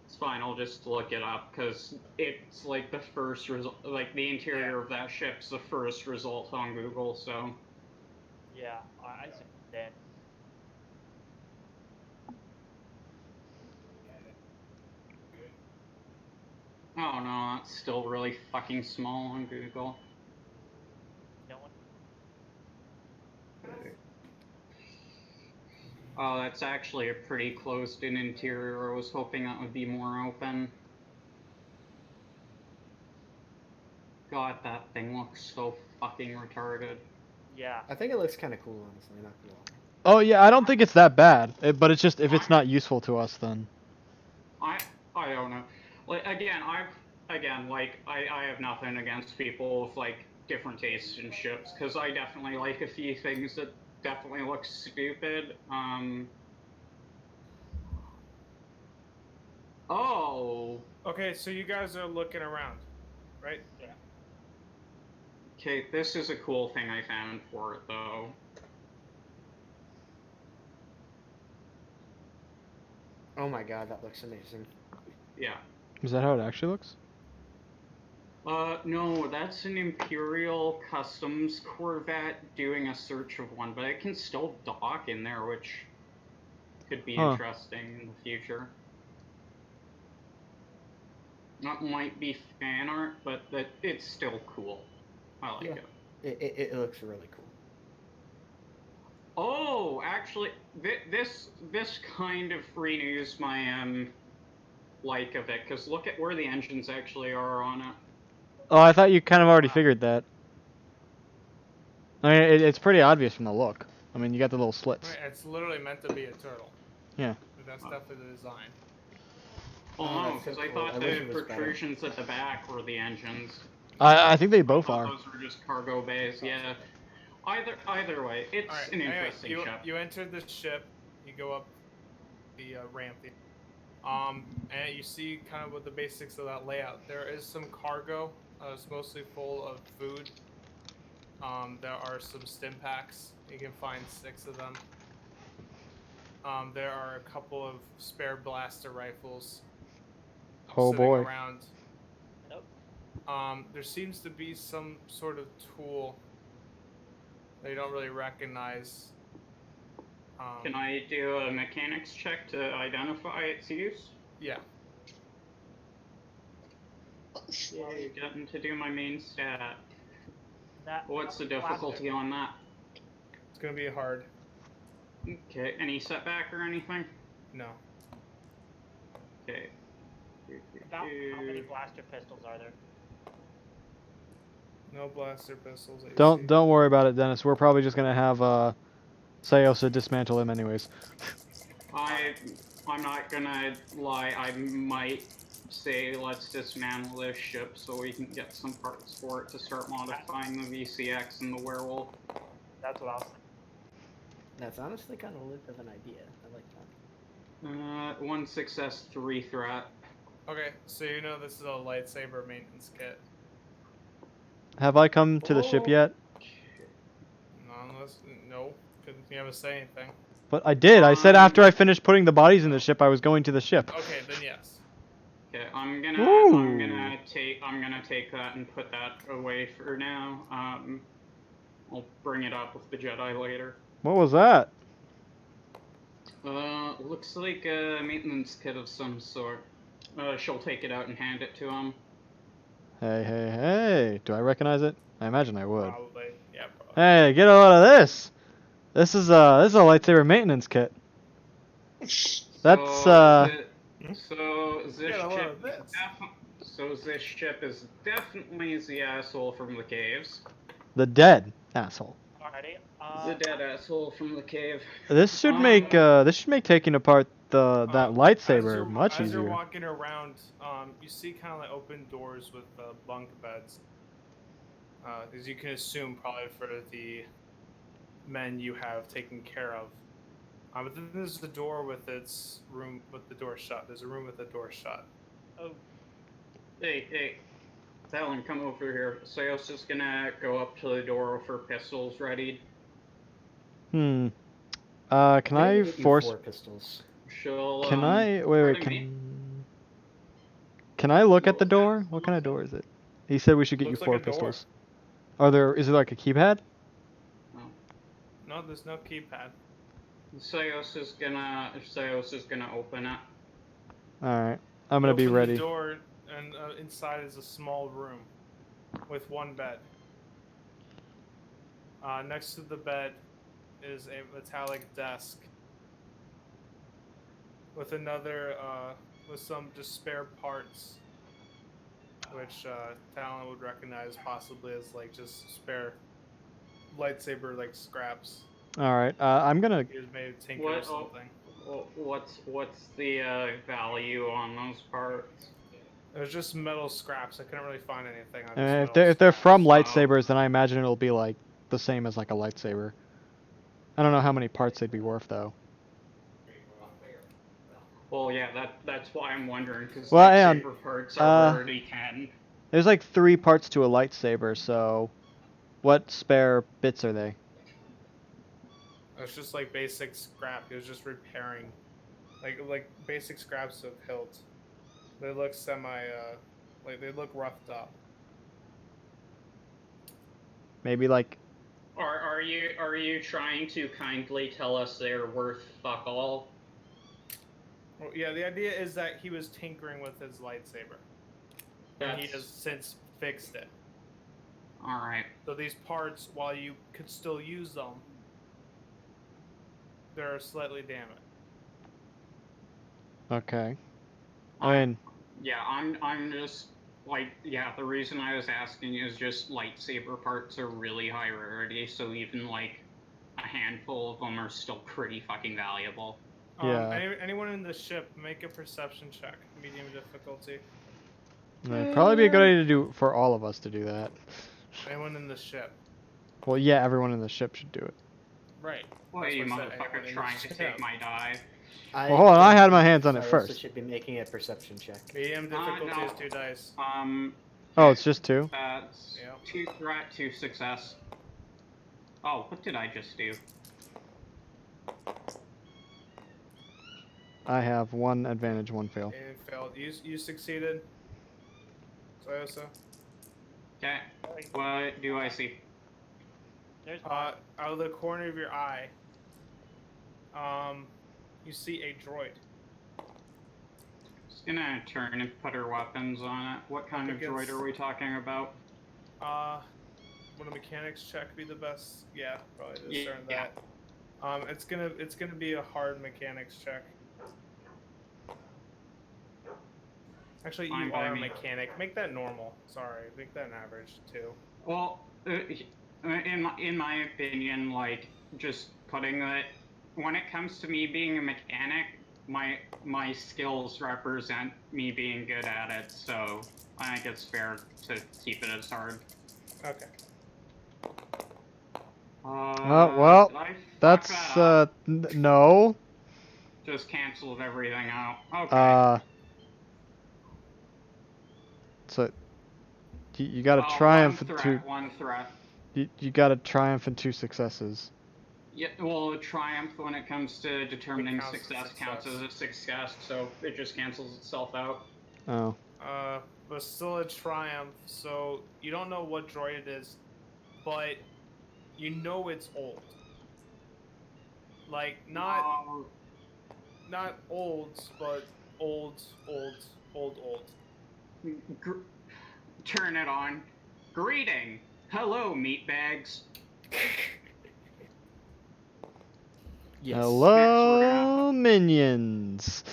It's fine, I'll just look it up, because it's like the first result, like the interior of that ship's the first result on Google, so. Yeah, I see that. Oh no, that's still really fucking small on Google. No one. Oh, that's actually a pretty closed-in interior. I was hoping that would be more open. God, that thing looks so fucking retarded. Yeah. I think it looks kind of cool, honestly. Not cool. Oh yeah, I don't think it's that bad. But it's just if it's not useful to us, then. I don't know. Like I have nothing against people with like different tastes in ships, because I definitely like a few things that definitely look stupid. Oh. Okay, so you guys are looking around, right? Yeah. Okay, this is a cool thing I found for it though. Oh my god, that looks amazing. Yeah. Is that how it actually looks? No, that's an Imperial Customs Corvette doing a search of one, but it can still dock in there, which could be interesting in the future. That might be fan art, but it's still cool. I like it. It looks really cool. Oh, actually, this kind of renews my like of it, because look at where the engines actually are on it. Oh, I thought you kind of already figured that. I mean, it's pretty obvious from the look. I mean, you got the little slits. Right, it's literally meant to be a turtle. Yeah. That's definitely the design. Oh, no, that's so because I cool. thought I wish the it was better. protrusions at the back were the engines. I think they both I thought are. those were just cargo bays, yeah. Either way, it's Alright, an anyway, interesting ship. you enter the ship, you go up the ramp, and you see kind of what the basics of that layout. There is some cargo, it's mostly full of food, There are some stim packs. You can find 6 of them. There are a couple of spare blaster rifles Oh sitting boy. around. Nope. There seems to be some sort of tool that you don't really recognize. Can I do a mechanics check to identify its use? Yeah. Yay, getting to do my main stat. That What's the blaster. difficulty on that? It's gonna be hard. Okay, any setback or anything? No. Okay. About how many blaster pistols are there? No blaster pistols. that you see. Don't worry about it, Dennis. We're probably just gonna have Sayosa dismantle him anyways. I'm not gonna lie, I might say let's dismantle this ship so we can get some parts for it to start modifying the VCX and the werewolf. That's what I was thinking. That's honestly kind of an idea. I like that. 1 success, 3 threat. Okay, so you know this is a lightsaber maintenance kit. Have I come to the ship yet? No, because you haven't said anything. But I did. I said after I finished putting the bodies in the ship, I was going to the ship. Okay, then yes. Okay, I'm gonna take that and put that away for now. I'll bring it up with the Jedi later. What was that? Looks like a maintenance kit of some sort. She'll take it out and hand it to him. Hey. Do I recognize it? I imagine I would. Probably. Yeah, probably. Hey, get a load of this. This is a lightsaber maintenance kit. That's So this Get a load ship of this. this ship is definitely the asshole from the caves. the dead asshole. Alrighty. The dead asshole from the cave. This should make taking apart that lightsaber much As you're easier. walking around, you see kind of like open doors with bunk beds. As you can assume, probably for the men you have taken care of. But then there's the door with its room with the door shut. There's a room with the door shut. Oh, Hey, Talon, come over here. Sayos is gonna go up to the door with her pistols readied. Can I'm I gonna get you force? 4 pistols. She'll. Can I wait? pardon me? Can I look at What the was that? door? What kind of door is it? He said we should get Looks you like 4 a door. pistols. Is it like a keypad? No, there's no keypad. Sayos is gonna open it. All right, I'm gonna You be open ready. The door, and inside is a small room with 1 bed. Next to the bed is a metallic desk with another with some just spare parts, which Talon would recognize possibly as like just spare lightsaber like scraps. All right, I'm gonna. He was maybe tinker or something. What's the value on those parts? It was just metal scraps. I couldn't really find anything on just If they're from scraps. lightsabers, then I imagine it'll be like the same as like a lightsaber. I don't know how many parts they'd be worth though. Well, yeah, that's why I'm wondering, because Well, hang on. lightsaber parts are rarity 10. There's like 3 parts to a lightsaber, so what spare bits are they? It's just like basic scrap. He was just repairing, like basic scraps of hilt. They look like they look roughed up. Maybe like. Are you trying to kindly tell us they're worth fuck all? Well, yeah, the idea is that he was tinkering with his lightsaber, and he has since fixed it. All right. So these parts, while you could still use them, they're slightly damaged. Okay. I mean. Yeah, I'm just like, yeah, the reason I was asking is just lightsaber parts are really high rarity, so even like a handful of them are still pretty fucking valuable. Yeah. Anyone in the ship, make a perception check, medium difficulty. It'd probably be a good idea to do for all of us to do that. Anyone in the ship. Well, yeah, everyone in the ship should do it. Right. What are you That's what I said, motherfucker anyone in trying the to ship. take my die? Well, hold on, I had my hands on it Cyrus first. should be making a perception check. Medium difficulty no. is 2 dice. Oh, it's just 2? That's Yep. 2 threat, 2 success. Oh, what did I just do? I have 1 advantage, 1 fail. And failed. You succeeded. So. Okay. What do I see? There's mine. Out of the corner of your eye, you see a droid. Just gonna turn and put our weapons on it. What kind of droid are we talking about? Would a mechanics check be the best? Yeah, probably to Yeah. discern that. It's gonna be a hard mechanics check. Actually, Fine you by are a me. mechanic. Make that normal. Sorry, make that an average too. Well, in my opinion, like, just putting it, when it comes to me being a mechanic, my skills represent me being good at it, so I think it's fair to keep it as hard. Okay. Well, did I fuck that's that up? no. Just canceled everything out. Okay. So you got to Well, triumph one in threat, 2. one threat. You got to triumph in 2 successes. Yeah, well, triumph when it comes to determining counts as success counts success. as a success, so it just cancels itself out. Oh. But still a triumph. So you don't know what droid it is, but you know it's old. Like not old, but old. Turn it on. Greeting. Hello, meatbags. Yes. Hello, minions.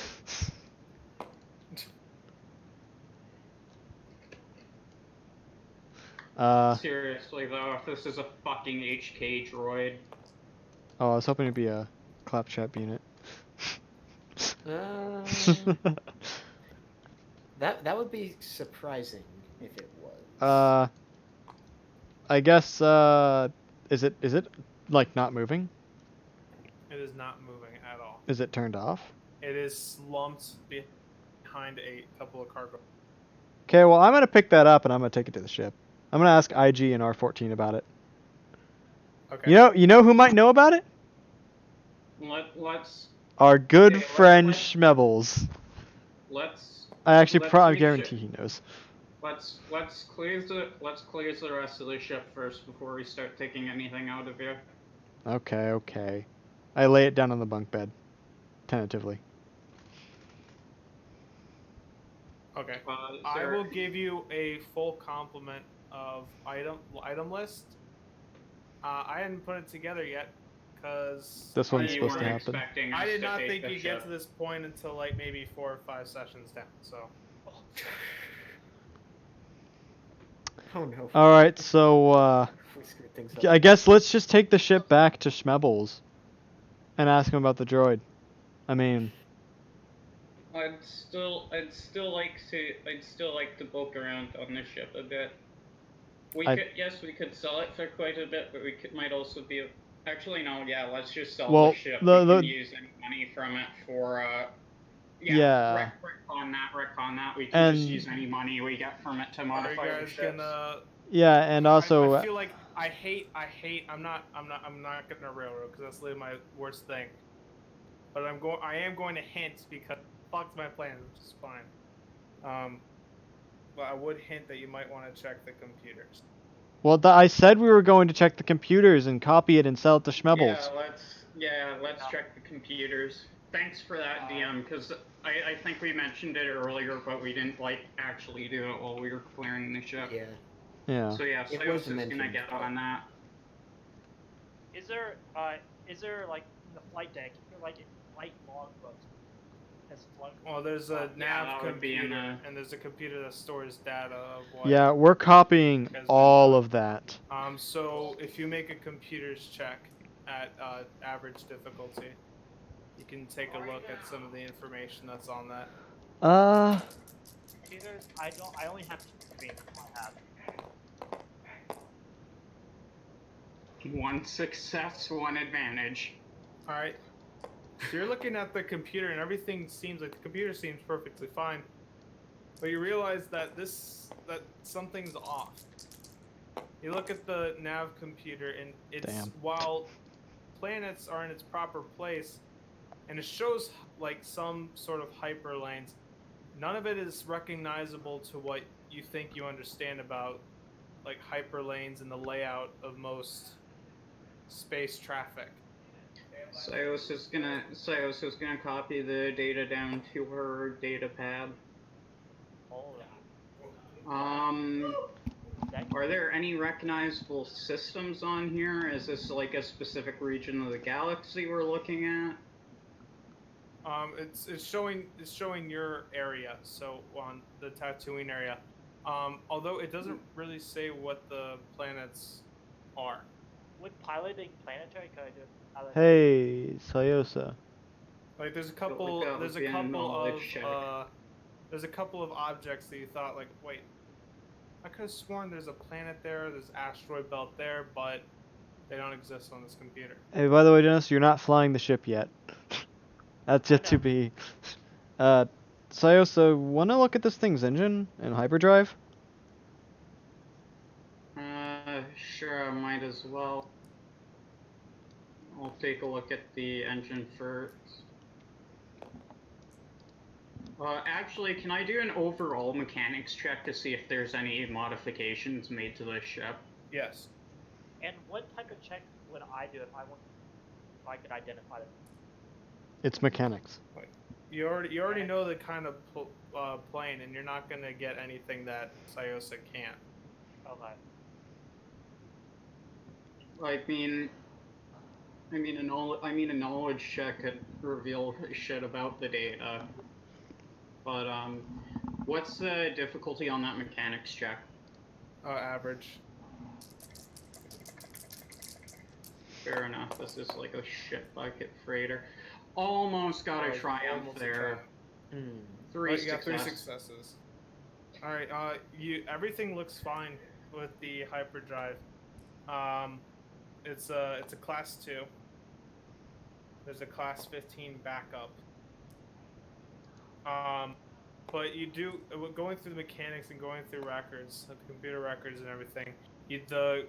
Seriously though, if this is a fucking HK droid. Oh, I was hoping it'd be a claptrap unit. That would be surprising if it was. I guess is it like not moving? It is not moving at all. Is it turned off? It is slumped behind a couple of cargo. Okay, well I'm gonna pick that up and I'm gonna take it to the ship. I'm gonna ask IG and R14 about it. Okay. You know who might know about it? Let's. Our good Okay, friend let's- Schmebbles. I I guarantee he knows. Let's clear the rest of the ship first before we start taking anything out of here. Okay. I lay it down on the bunk bed, tentatively. Okay. I will give you a full complement of item list. I hadn't put it together yet because This one's supposed to happen. I did not think you'd get to this point until like maybe 4 or 5 sessions down. So. Oh no. All right, so We screwed things up. I guess let's just take the ship back to Schmebbles and ask him about the droid. I mean, I'd still like to poke around on the ship a bit. We could sell it for quite a bit, but might also be. Actually, no. Yeah, let's just sell the ship. We can use any money from it for. Yeah. Retcon that. We can just use any money we get from it to modify the ships. Yeah, and also. I feel like I hate. I'm not gonna railroad because that's literally my worst thing. But I am going to hint because fucked my plans, which is fine. But I would hint that you might want to check the computers. Well, I said we were going to check the computers and copy it and sell it to Schmebbles. Let's check the computers. Thanks for that, DM, because I think we mentioned it earlier, but we didn't actually do it while we were clearing the ship. Yeah. So yeah, Sios is gonna get on that. Is there like in the flight deck? Is there like a flight logbook? Well, there's a nav computer, and there's a computer that stores data of what. Yeah, we're copying all of that. So if you make a computers check at average difficulty, you can take a look at some of the information that's on that. Computers? I only have 2 screens. I have. 1 success, 1 advantage. All right. So you're looking at the computer, and everything seems like the computer seems perfectly fine, but you realize that something's off. You look at the nav computer, and it's Damn. while planets are in its proper place, and it shows like some sort of hyperlanes. None of it is recognizable to what you think you understand about like hyperlanes and the layout of most space traffic. Sios is gonna copy the data down to her data pad. Oh, that, Are there any recognizable systems on here? Is this like a specific region of the galaxy we're looking at? It's showing your area, so on the Tatooine area. Although it doesn't really say what the planets are. would piloting planetary could I do? Hey, Sayosa. Like there's a Feel like couple that there's would a be a couple knowledge of check. there's a couple of objects that you thought like, wait, I could have sworn there's a planet there, there's asteroid belt there, but they don't exist on this computer. Hey, by the way, Dennis, you're not flying the ship yet. That's yet to be. Sayosa, wanna look at this thing's engine and hyperdrive? Sure, I might as well. I'll take a look at the engine first. Actually, can I do an overall mechanics check to see if there's any modifications made to the ship? Yes. And what type of check would I do if I could identify them? It's mechanics. You already know the kind of plane, and you're not gonna get anything that Sayosa can't. Okay. A knowledge check could reveal shit about the data. But what's the difficulty on that mechanics check? Average. Fair enough. This is like a shit bucket freighter. Almost got a triumph Almost a there. triumph. Three You got 3 successes. successes. All right. Everything looks fine with the hyperdrive. It's a class 2. There's a class 15 backup. But you do going through the mechanics and going through records, the computer records and everything. The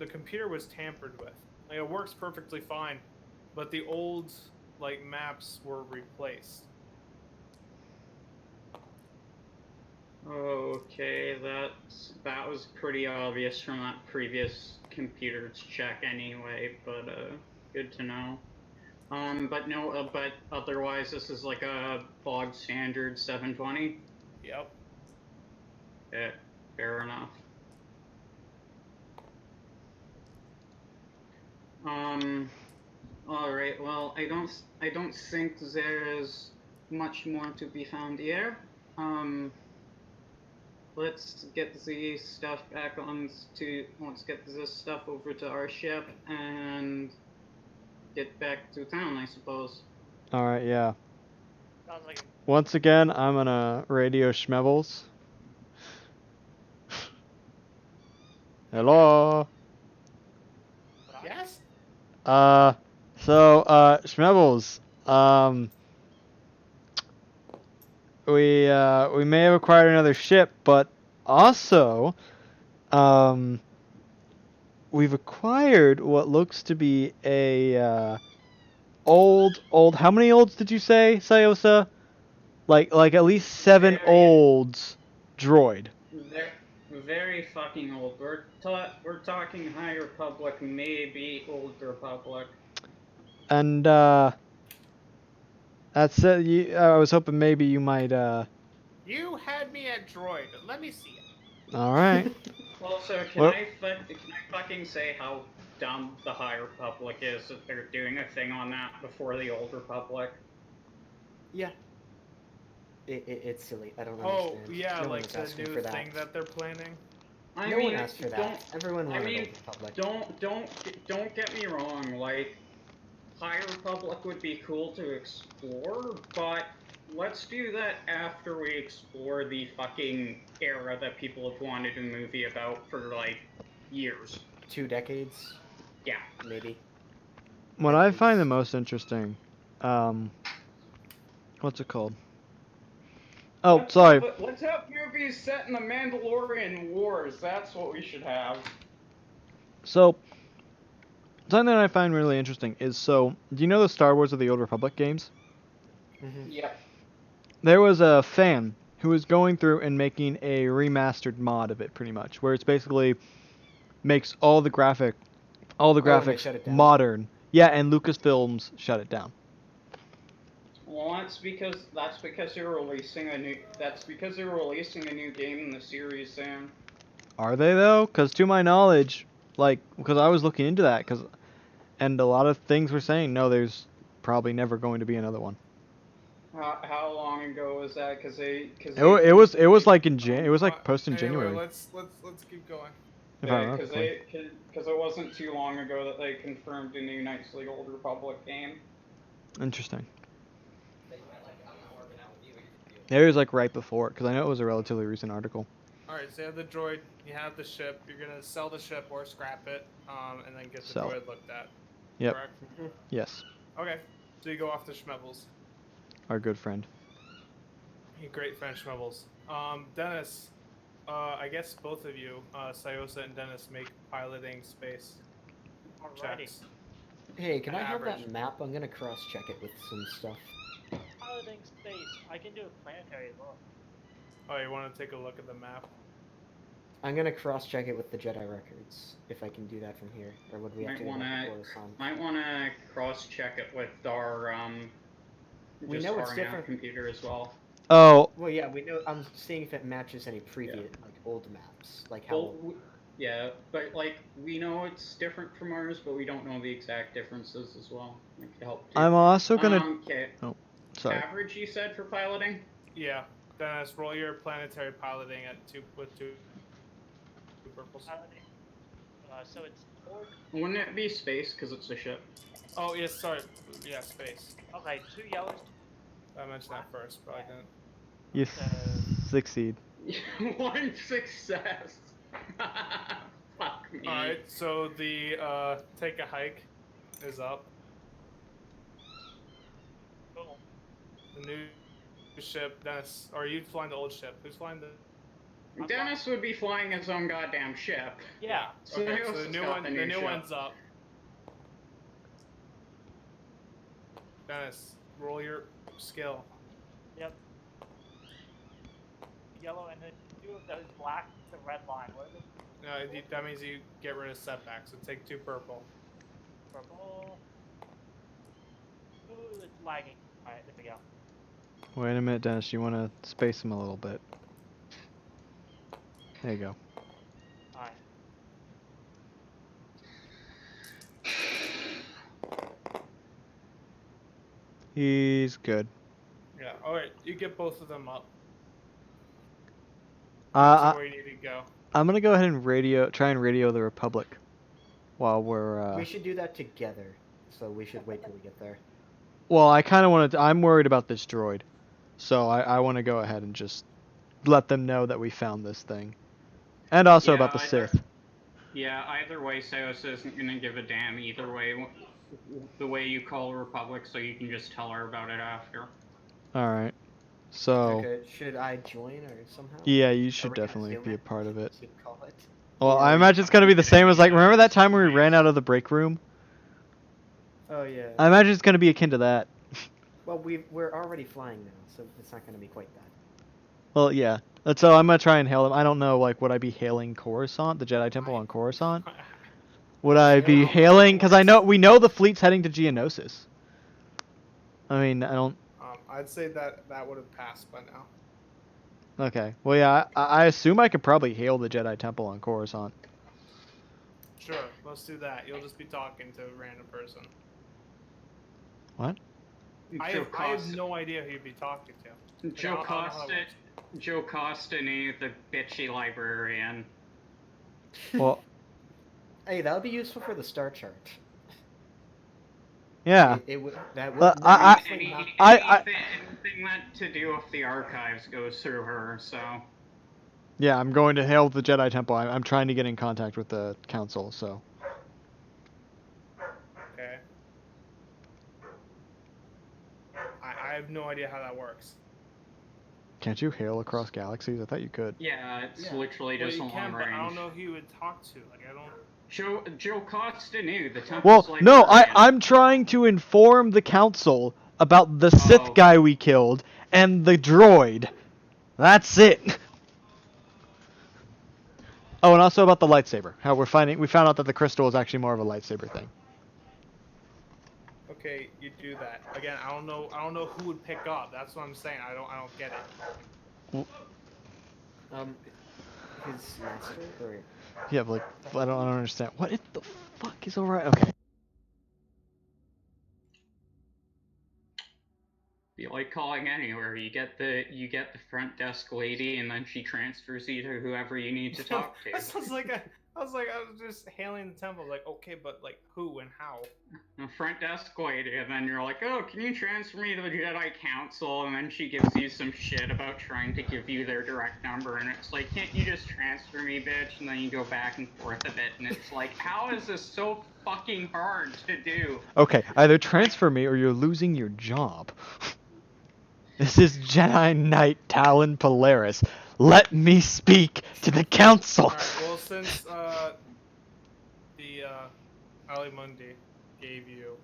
computer was tampered with. Like, it works perfectly fine, but the old like maps were replaced. Okay, that was pretty obvious from that previous computer's check anyway, but good to know. But otherwise this is like a bog standard 720. Yep. Yeah, fair enough. All right. Well, I don't think there is much more to be found here. Let's get the stuff back let's get this stuff over to our ship and get back to town, I suppose. Alright, yeah. Sounds like Once again, I'm gonna radio Schmevels. Hello? Yes. Schmevels, we may have acquired another ship, but also, we've acquired what looks to be a, old, how many olds did you say, Sayosa? Like at least 7 olds droid. Very fucking old. We're talking High Republic, maybe Old Republic. And, that's it. I was hoping maybe you might, You had me at droid. Let me see it. Alright. Also, can Well- I fucking say how dumb the High Republic is that they're doing a thing on that before the Old Republic? Yeah. It's silly. I don't Oh understand. yeah, No one like was the asking new for that. thing that they're planning. I No mean, one asked for that. Everyone wanted Old Republic. Don't get me wrong. Like, High Republic would be cool to explore, but let's do that after we explore the fucking era that people have wanted a movie about for like years. 2 decades, Yeah. maybe. What At I find the least. most interesting, what's it called? Oh, sorry. Let's have movies set in the Mandalorian Wars. That's what we should have. So, something that I find really interesting is, do you know the Star Wars of the Old Republic games? Mm-hmm. Yep. There was a fan who was going through and making a remastered mod of it, pretty much, where it's basically makes all the and they graphics shut it down? modern. Yeah, and Lucasfilms shut it down. Well, that's because they're releasing a new game in the series soon. Are they though? Because to my knowledge, because I was looking into that, and a lot of things were saying no, there's probably never going to be another one. How long ago was that? It was like it was like post in Anyway, January, let's keep going. if I remember correctly. Because it wasn't too long ago that they confirmed a new Knights of the Old Republic game. Interesting. It was like right before, because I know it was a relatively recent article. Alright, so you have the droid, you have the ship, you're gonna sell the ship or scrap it, and then get the Sell. droid looked at. Yep. Correct? Yes, Okay, so you go off to Schmebbles. our good friend. You great friend Schmebbles. Dennis, I guess both of you, Sayosa and Dennis, make piloting space Alrighty. checks. Hey, can I have Average. that map? I'm gonna cross-check it with some stuff. Piloting space. I can do a planetary as well. Oh, you want to take a look at the map? I'm gonna cross-check it with the Jedi records, if I can do that from here, or would we have Might to go back wanna- to Coruscant? Might want to cross-check it with our We just know it's our nav different. computer as well. Oh, Well, yeah, we know. I'm seeing if it matches any previous, like old maps, like how. Well, yeah, but like we know it's different from ours, but we don't know the exact differences as well. It could help too. I'm also gonna. Okay. Sorry. Average, you said, for piloting? Yeah. Dennis, roll your planetary piloting at two purples. Piloting. So it's 4. Wouldn't it be space because it's a ship? Oh, yes, sorry. Yeah, space. Okay, 2 yellows. I mentioned that first, but I didn't. You succeed. One success. Fuck me. Alright, so the take a hike is up. Cool. The new ship, Dennis, or are you flying the old ship? Who's flying the? Dennis would be flying his own goddamn ship. Yeah. Okay, Sayosa's so the new got one, the the new new ship. one's up. Dennis, roll your skill. Yep. Yellow and then 2 of those black, the red line. What is it? No, that means you get rid of setbacks. So take 2 purple. Purple. Ooh, it's lagging. Alright, there we go. Wait a minute, Dennis. You want to space him a little bit. There you go. Alright. He's good. Yeah. All right, you get both of them up. That's where you need to go. I'm gonna go ahead and try and radio the Republic while we're. We should do that together, so we should wait till we get there. Well, I kind of want to. I'm worried about this droid, so I want to go ahead and just let them know that we found this thing, and also about the Sith. Yeah, either way, Sayosa isn't gonna give a damn either way. The way you call Republic, so you can just tell her about it after. All right. So. Okay, should I join or somehow? Yeah, you Are should we gonna definitely Zoom be a it? part of it. Should call it? Well, I imagine it's gonna be the same as remember that time when we ran out of the break room? Oh yeah. I imagine it's gonna be akin to that. Well, we're already flying now, so it's not gonna be quite that. Well, yeah. So I'm gonna try and hail them. I don't know, would I be hailing Coruscant, the Jedi Temple on Coruscant? Would I be hailing? Because we know the fleet's heading to Geonosis. I mean, I don't. I'd say that would have passed by now. Okay. Well, yeah. I assume I could probably hail the Jedi Temple on Coruscant. Sure, let's do that. You'll just be talking to a random person. What? I have no idea who you'd be talking to. Joe Costa knew the bitchy librarian. Well. Hey, that would be useful for the star chart. Yeah. It would. That would. Anything that to do with the archives goes through her, so. Yeah, I'm going to hail the Jedi Temple. I'm trying to get in contact with the Council, so. Okay. I have no idea how that works. Can't you hail across galaxies? I thought you could. Yeah, it's literally Well, just you a long can, but range. I don't know who you would talk to. Like, I don't. Joe Costa knew the temple's Well, no, librarian. I'm trying to inform the council about the Sith Oh. guy we killed and the droid. That's it. Oh, and also about the lightsaber. How we found out that the crystal is actually more of a lightsaber thing. Okay, you do that again. I don't know who would pick up. That's what I'm saying. I don't get it. His master or Yeah, but like, I don't understand. What the fuck is alright? Okay. Be like calling anywhere. You get the front desk lady, and then she transfers you to whoever you need to talk to. That sounds like I was just hailing the temple. Like, okay, but like who and how? The front desk lady, and then you're like, oh, can you transfer me to the Jedi Council? And then she gives you some shit about trying to give you their direct number, and it's like, can't you just transfer me, bitch? And then you go back and forth a bit, and it's like, how is this so fucking hard to do? Okay, either transfer me or you're losing your job. This is Jedi Knight Talon Polaris. Let me speak to the council. Alright, well, since the Ali Mundi gave you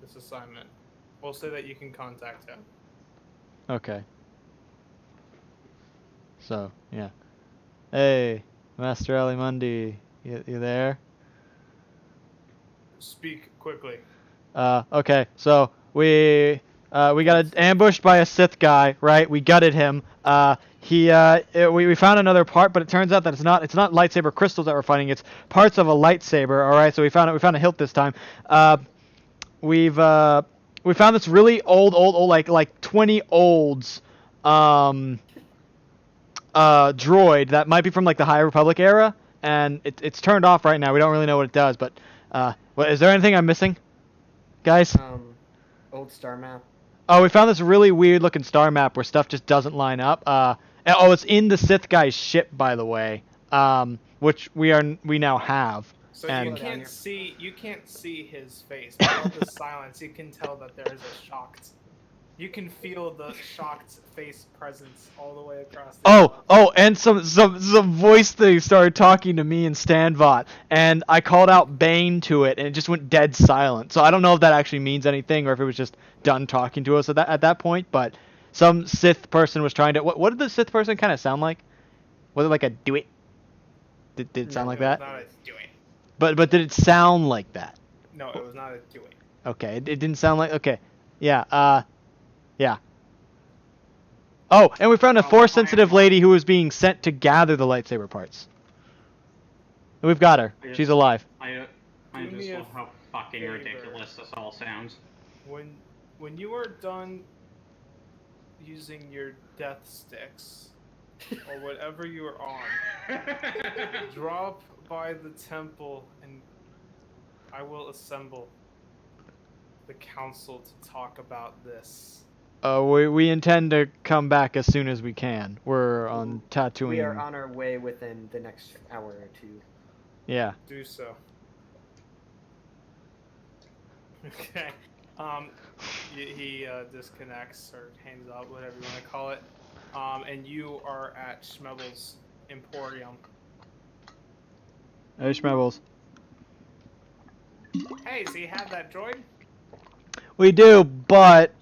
this assignment, we'll say that you can contact him. Okay. So, yeah. Hey, Master Alimundi, you there? Speak quickly. Okay, so we got ambushed by a Sith guy, right? We gutted him. We found another part, but it turns out that it's not lightsaber crystals that we're finding. It's parts of a lightsaber. All right, so we found a hilt this time. We found this really old like 20 olds droid that might be from like the High Republic era, and it's turned off right now. We don't really know what it does, but is there anything I'm missing, guys? old star map. Oh, we found this really weird looking star map where stuff just doesn't line up. It's in the Sith guy's ship, by the way, which we now have. So And- you can't see his face. But all the silence, you can tell that there is a shocked. You can feel the shocked face presence all the way across. And some voice thing started talking to me and Stanbot, and I called out Bane to it, and it just went dead silent. So I don't know if that actually means anything, or if it was just done talking to us at that point. But some Sith person was trying to. What did the Sith person kind of sound like? Was it like a do it? Did it sound like that? Not a doing. But did it sound like that? No, it was not a doing. Okay, it didn't sound like. Okay, yeah. Yeah. Oh, and we found a Force-sensitive lady who was being sent to gather the lightsaber parts. And we've got her. She's alive. I Do me just a love how fucking favor. ridiculous this all sounds. When you are done using your death sticks or whatever you are on, drop by the temple and I will assemble the council to talk about this. We intend to come back as soon as we can. We're on Tatooine. We are on our way within the next hour or two. Yeah. Do so. Okay. He disconnects or hangs up, whatever you want to call it. And you are at Schmebbel's Emporium. Hey, Schmebbles. Hey, so you have that droid? We do, but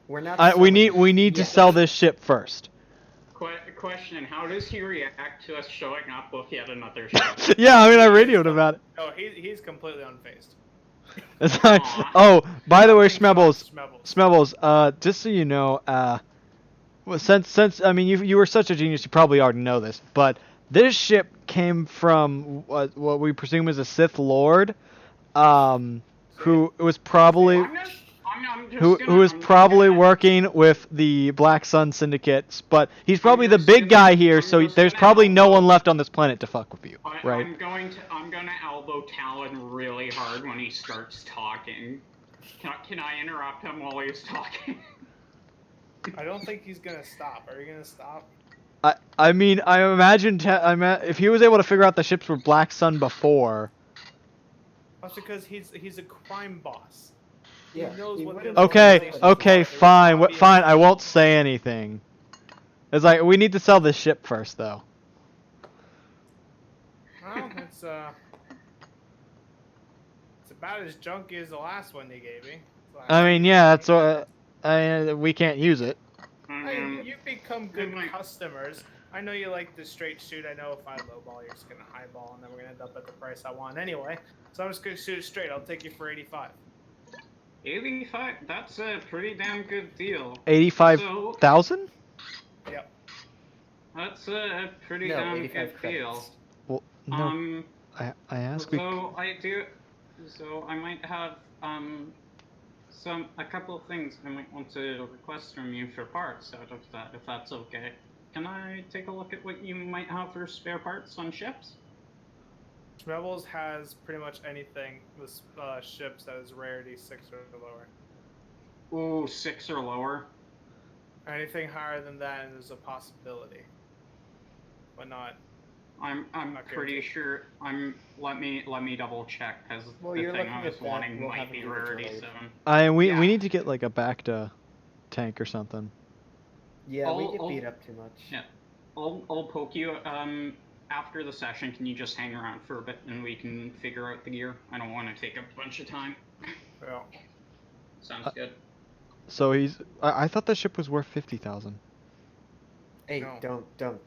We're not. we selling need to yet. sell this ship first. Question: how does he react to us showing up with yet another ship? Yeah, I mean, I radioed about it. Oh, he's completely unfazed. It's like, oh, by the way, Schmebbles, Schmebbles. just so you know, well, since I mean, you were such a genius, you probably already know this, but this ship came from what we presume is a Sith Lord, who was probably who was probably working with the Black Sun syndicates, but he's probably the big guy here, so there's probably no one left on this planet to fuck with you, right? I'm gonna elbow Talon really hard when he starts talking. Can I interrupt him while he's talking? I don't think he's gonna stop. Are you gonna stop? I mean, I imagine if he was able to figure out the ships were Black Sun before. That's because he's a crime boss. Yeah. He knows what. wouldn't- Okay, fine, fine. I won't say anything. It's like we need to sell this ship first, though. Well, it's about as junky as the last one they gave me. So I mean, yeah, that's what. We can't use it. Hey, you've become good Mhm. customers. I know you like the straight shoot. I know if I lowball, you're just gonna highball, and then we're gonna end up at the price I want anyway. So I'm just gonna shoot it straight. I'll take you for 85. 85. That's a pretty damn good deal. 85,000? Yep. That's a pretty No, damn 85 good deal. credits. Well, no. Um. I asked. We. So I do. So I might have a couple of things I might want to request from you for parts out of that, if that's okay. Can I take a look at what you might have for spare parts on ships? Schmebbles has pretty much anything with ships that is rarity 6 or lower. Ooh, 6 or lower. Anything higher than that is a possibility, but not. I'm Not pretty guaranteed. sure. Let me double check because Well, the you're thing looking I was at that, wanting we'll might have be to do the rarity droid. 7. We Yeah. need to get like a Bacta tank or something. Yeah, we I'll- get I'll- beat up too much. Yeah. I'll poke you. After the session, can you just hang around for a bit and we can figure out the gear? I don't want to take a bunch of time. Well, Sounds good. So he's. I thought the ship was worth 50,000. Hey, No. don't.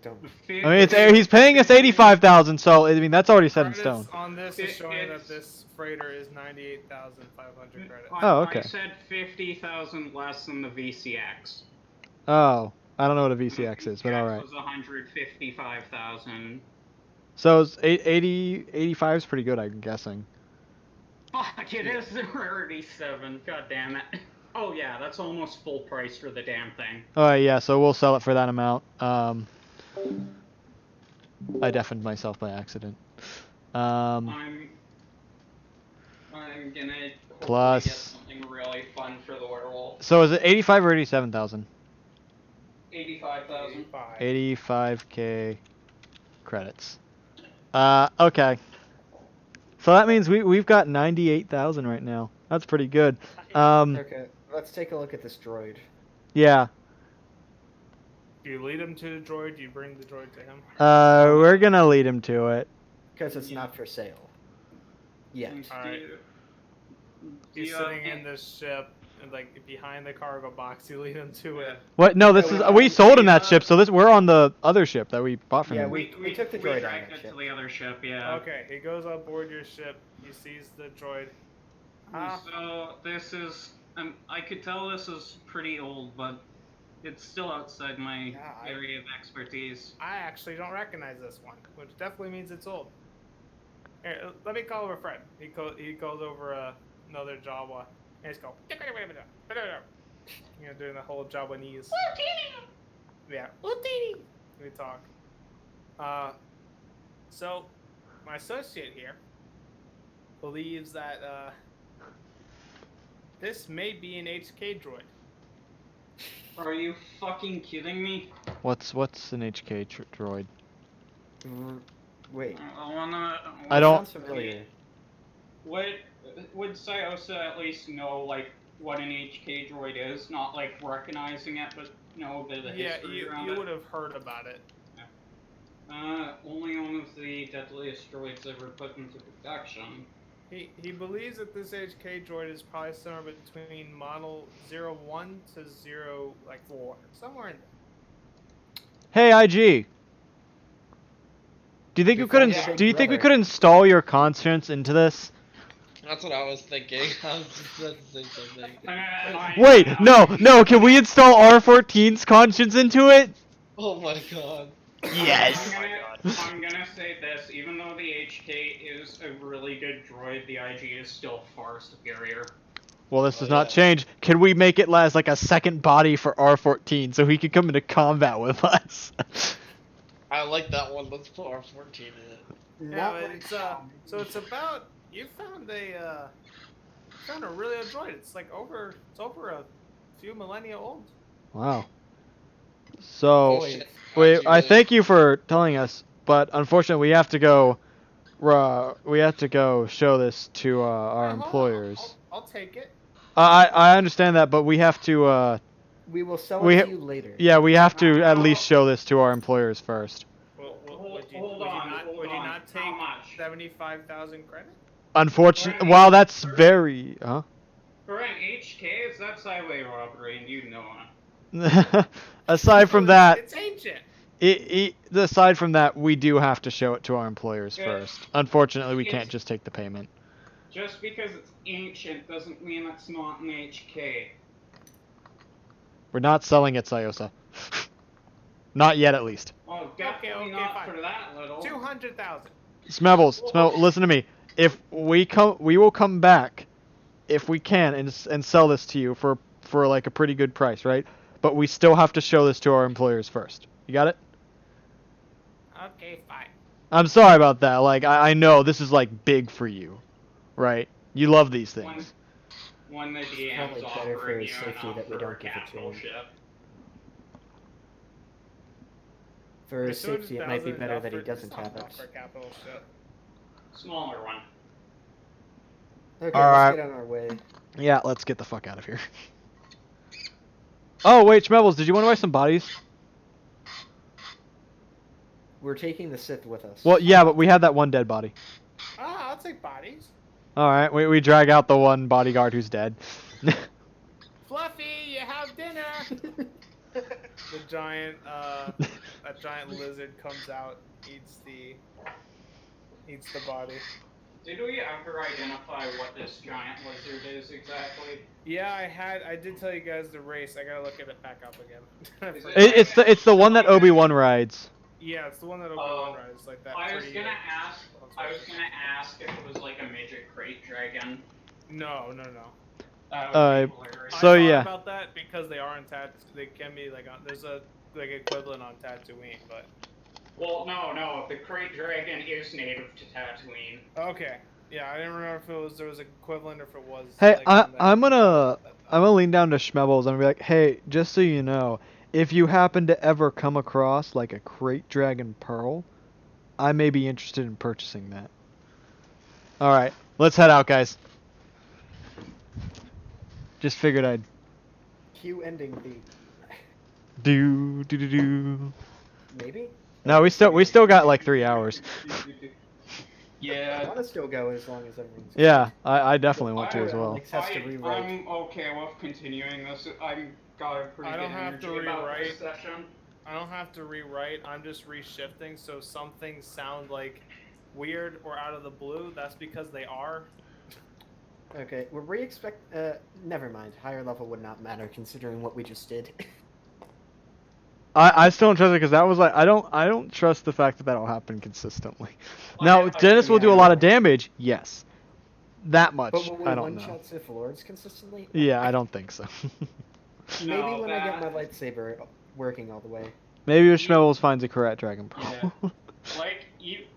I mean, he's paying us 85,000. So I mean, that's already set in credits stone. on this is showing It's- that this freighter is 98,500 credits. Oh, okay. I said 50,000 less than the VCX. Oh, I don't know what a VCX is, but all right. It was 155,000. So it's 85 is pretty good, I'm guessing. Fuck, it is the rarity 7. God damn it. Oh yeah, that's almost full price for the damn thing. All right, yeah. So we'll sell it for that amount. I deafened myself by accident. I'm gonna hopefully Plus- get something really fun for the werewolf. So is it 85 or 87,000? 85,000. 85k credits. Okay. So that means we've got 98,000 right now. That's pretty good. Okay, let's take a look at this droid. Yeah. Do you lead him to the droid? Do you bring the droid to him? We're gonna lead him to it. Because it's not for sale. Yet. Alright. He's sitting in this ship, and like behind the cargo box. You lead him to it. What? No, this is we sold him that ship. So we're on the other ship that we bought from Yeah, him. we took the droid on dragged that it ship. to the other ship, yeah. Okay, he goes on board your ship. He sees the droid. So this is, I could tell this is pretty old, but it's still outside my Yeah, area of expertise. I actually don't recognize this one, which definitely means it's old. Here, let me call over Fred. He calls over another Jawa, and he's going. You know, doing the whole Jawanese. Yeah, we talk. So my associate here believes that this may be an HK droid. Are you fucking kidding me? What's an HK droid? Wait. I wanna. I don't- Sounds familiar. Would Sayosa at least know like what an HK droid is? Not like recognizing it, but know a bit of the Yeah, history around you it. would have heard about it. Only one of the deadliest droids ever put into production. He believes that this HK droid is probably somewhere between model 01 to 4, somewhere in there. Hey, IG. Do you think We you could found your do you big think we brother. could install your conscience into this? That's what I was thinking. I was just about to say something. Wait, no. Can we install R14's conscience into it? Oh my god. Yes. I'm gonna say this, even though the HK is a really good droid, the IG is still far superior. Well, this does Oh, not yeah. change. Can we make it as like a second body for R14 so he can come into combat with us? I like that one. Let's put R14 in it. Yeah, Not but like it's so it's about you found a really old droid. It's over a few millennia old. Wow. So, Wait. wait, I thank you for telling us, but unfortunately we have to go. We have to go show this to our employers. I'll take it. I understand that, but we have to. We will sell We it ha- to you later. Yeah, we have to at least show this to our employers first. Would you Hold on, not hold on. take How much? 75,000 credit? Unfortunately, Right. while that's very, huh? For an HK, that's highway robbery, and you know it. Aside from So that, it's ancient. aside from that, we do have to show it to our employers Yeah. first. Unfortunately, we can't It's- just take the payment. Just because it's ancient doesn't mean it's not an HK. We're not selling it, Sayosa. Not yet, at least. Well, definitely okay, not fine. for that little. 200,000. Smevels, listen to me. If we will come back, if we can, and sell this to you for like a pretty good price, right? But we still have to show this to our employers first. You got it? Okay, fine. I'm sorry about that. Like, I know this is like big for you, right? You love these things. When the DM's probably better for offering his you safety enough that we for don't a give it to capital him. ship. For his Is safety, it might be 200,000 better enough that he for- doesn't it's not have enough it. for capital ship. Smaller one. Okay, Alright. let's get on our way. Yeah, let's get the fuck out of here. Oh wait, Schmevels, did you want to buy some bodies? We're taking the Sith with us. Well, yeah, but we had that one dead body. Ah, I'll take bodies. All right, we drag out the one bodyguard who's dead. Fluffy, you have dinner. The giant, that giant lizard comes out, eats the body. Did we ever identify what this giant lizard is exactly? Yeah, I did tell you guys the race. I gotta look at it back up again. I Is forgot. It's the one that Obi-Wan rides. Yeah, it's the one that Obi-Wan rides, like that. I was pretty, gonna like, ask. I was gonna ask if it was like a midget crate dragon. No. That Uh, would be hilarious. So, I thought yeah. about that because they are on They can be like on. There's a like equivalent on Tatooine, but. Well, no. The crate dragon is native to Tatooine. Okay. Yeah, I didn't remember if there was an equivalent or if it was. Hey, like, one that- I'm gonna lean down to Schmevels and be like, hey, just so you know, if you happen to ever come across like a crate dragon pearl, I may be interested in purchasing that. All right, let's head out, guys. Just figured I'd Cue ending theme. do. Maybe? No, we still got like 3 hours. I Yeah. want to still go as long as everything's Yeah, I definitely want to I- as well. Alex has to rewrite. I'm okay with continuing this. I'm got a pretty I good don't have to energy about rewrite. this session. I don't have to rewrite. I'm just reshifting. So some things sound like weird or out of the blue. That's because they are. Okay, were we expect? Never mind. Higher level would not matter considering what we just did. I still don't trust it because that was like I don't trust the fact that that'll happen consistently. Now I- Dennis will do a yeah. lot of damage, yes. That much But will we I don't know. one-shot Sith Lords consistently? Yeah, I don't think so. Maybe No, when I get my that- lightsaber working all the way. Maybe if Schmevels finds a correct dragon pearl. Yeah. Like,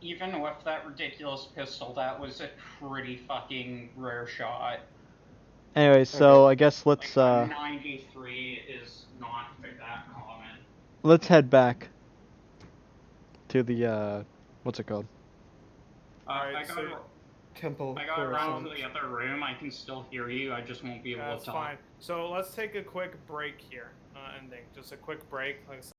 even with that ridiculous pistol, that was a pretty fucking rare shot. Anyway, so Okay. I guess let's Like, 93 is not that common. let's head back to the what's it called? Alright, I so- Temple. got around to Coruscant. the other room. I can still hear you. I just won't be able That's to talk. fine. So let's take a quick break here. Ending. Just a quick break. Like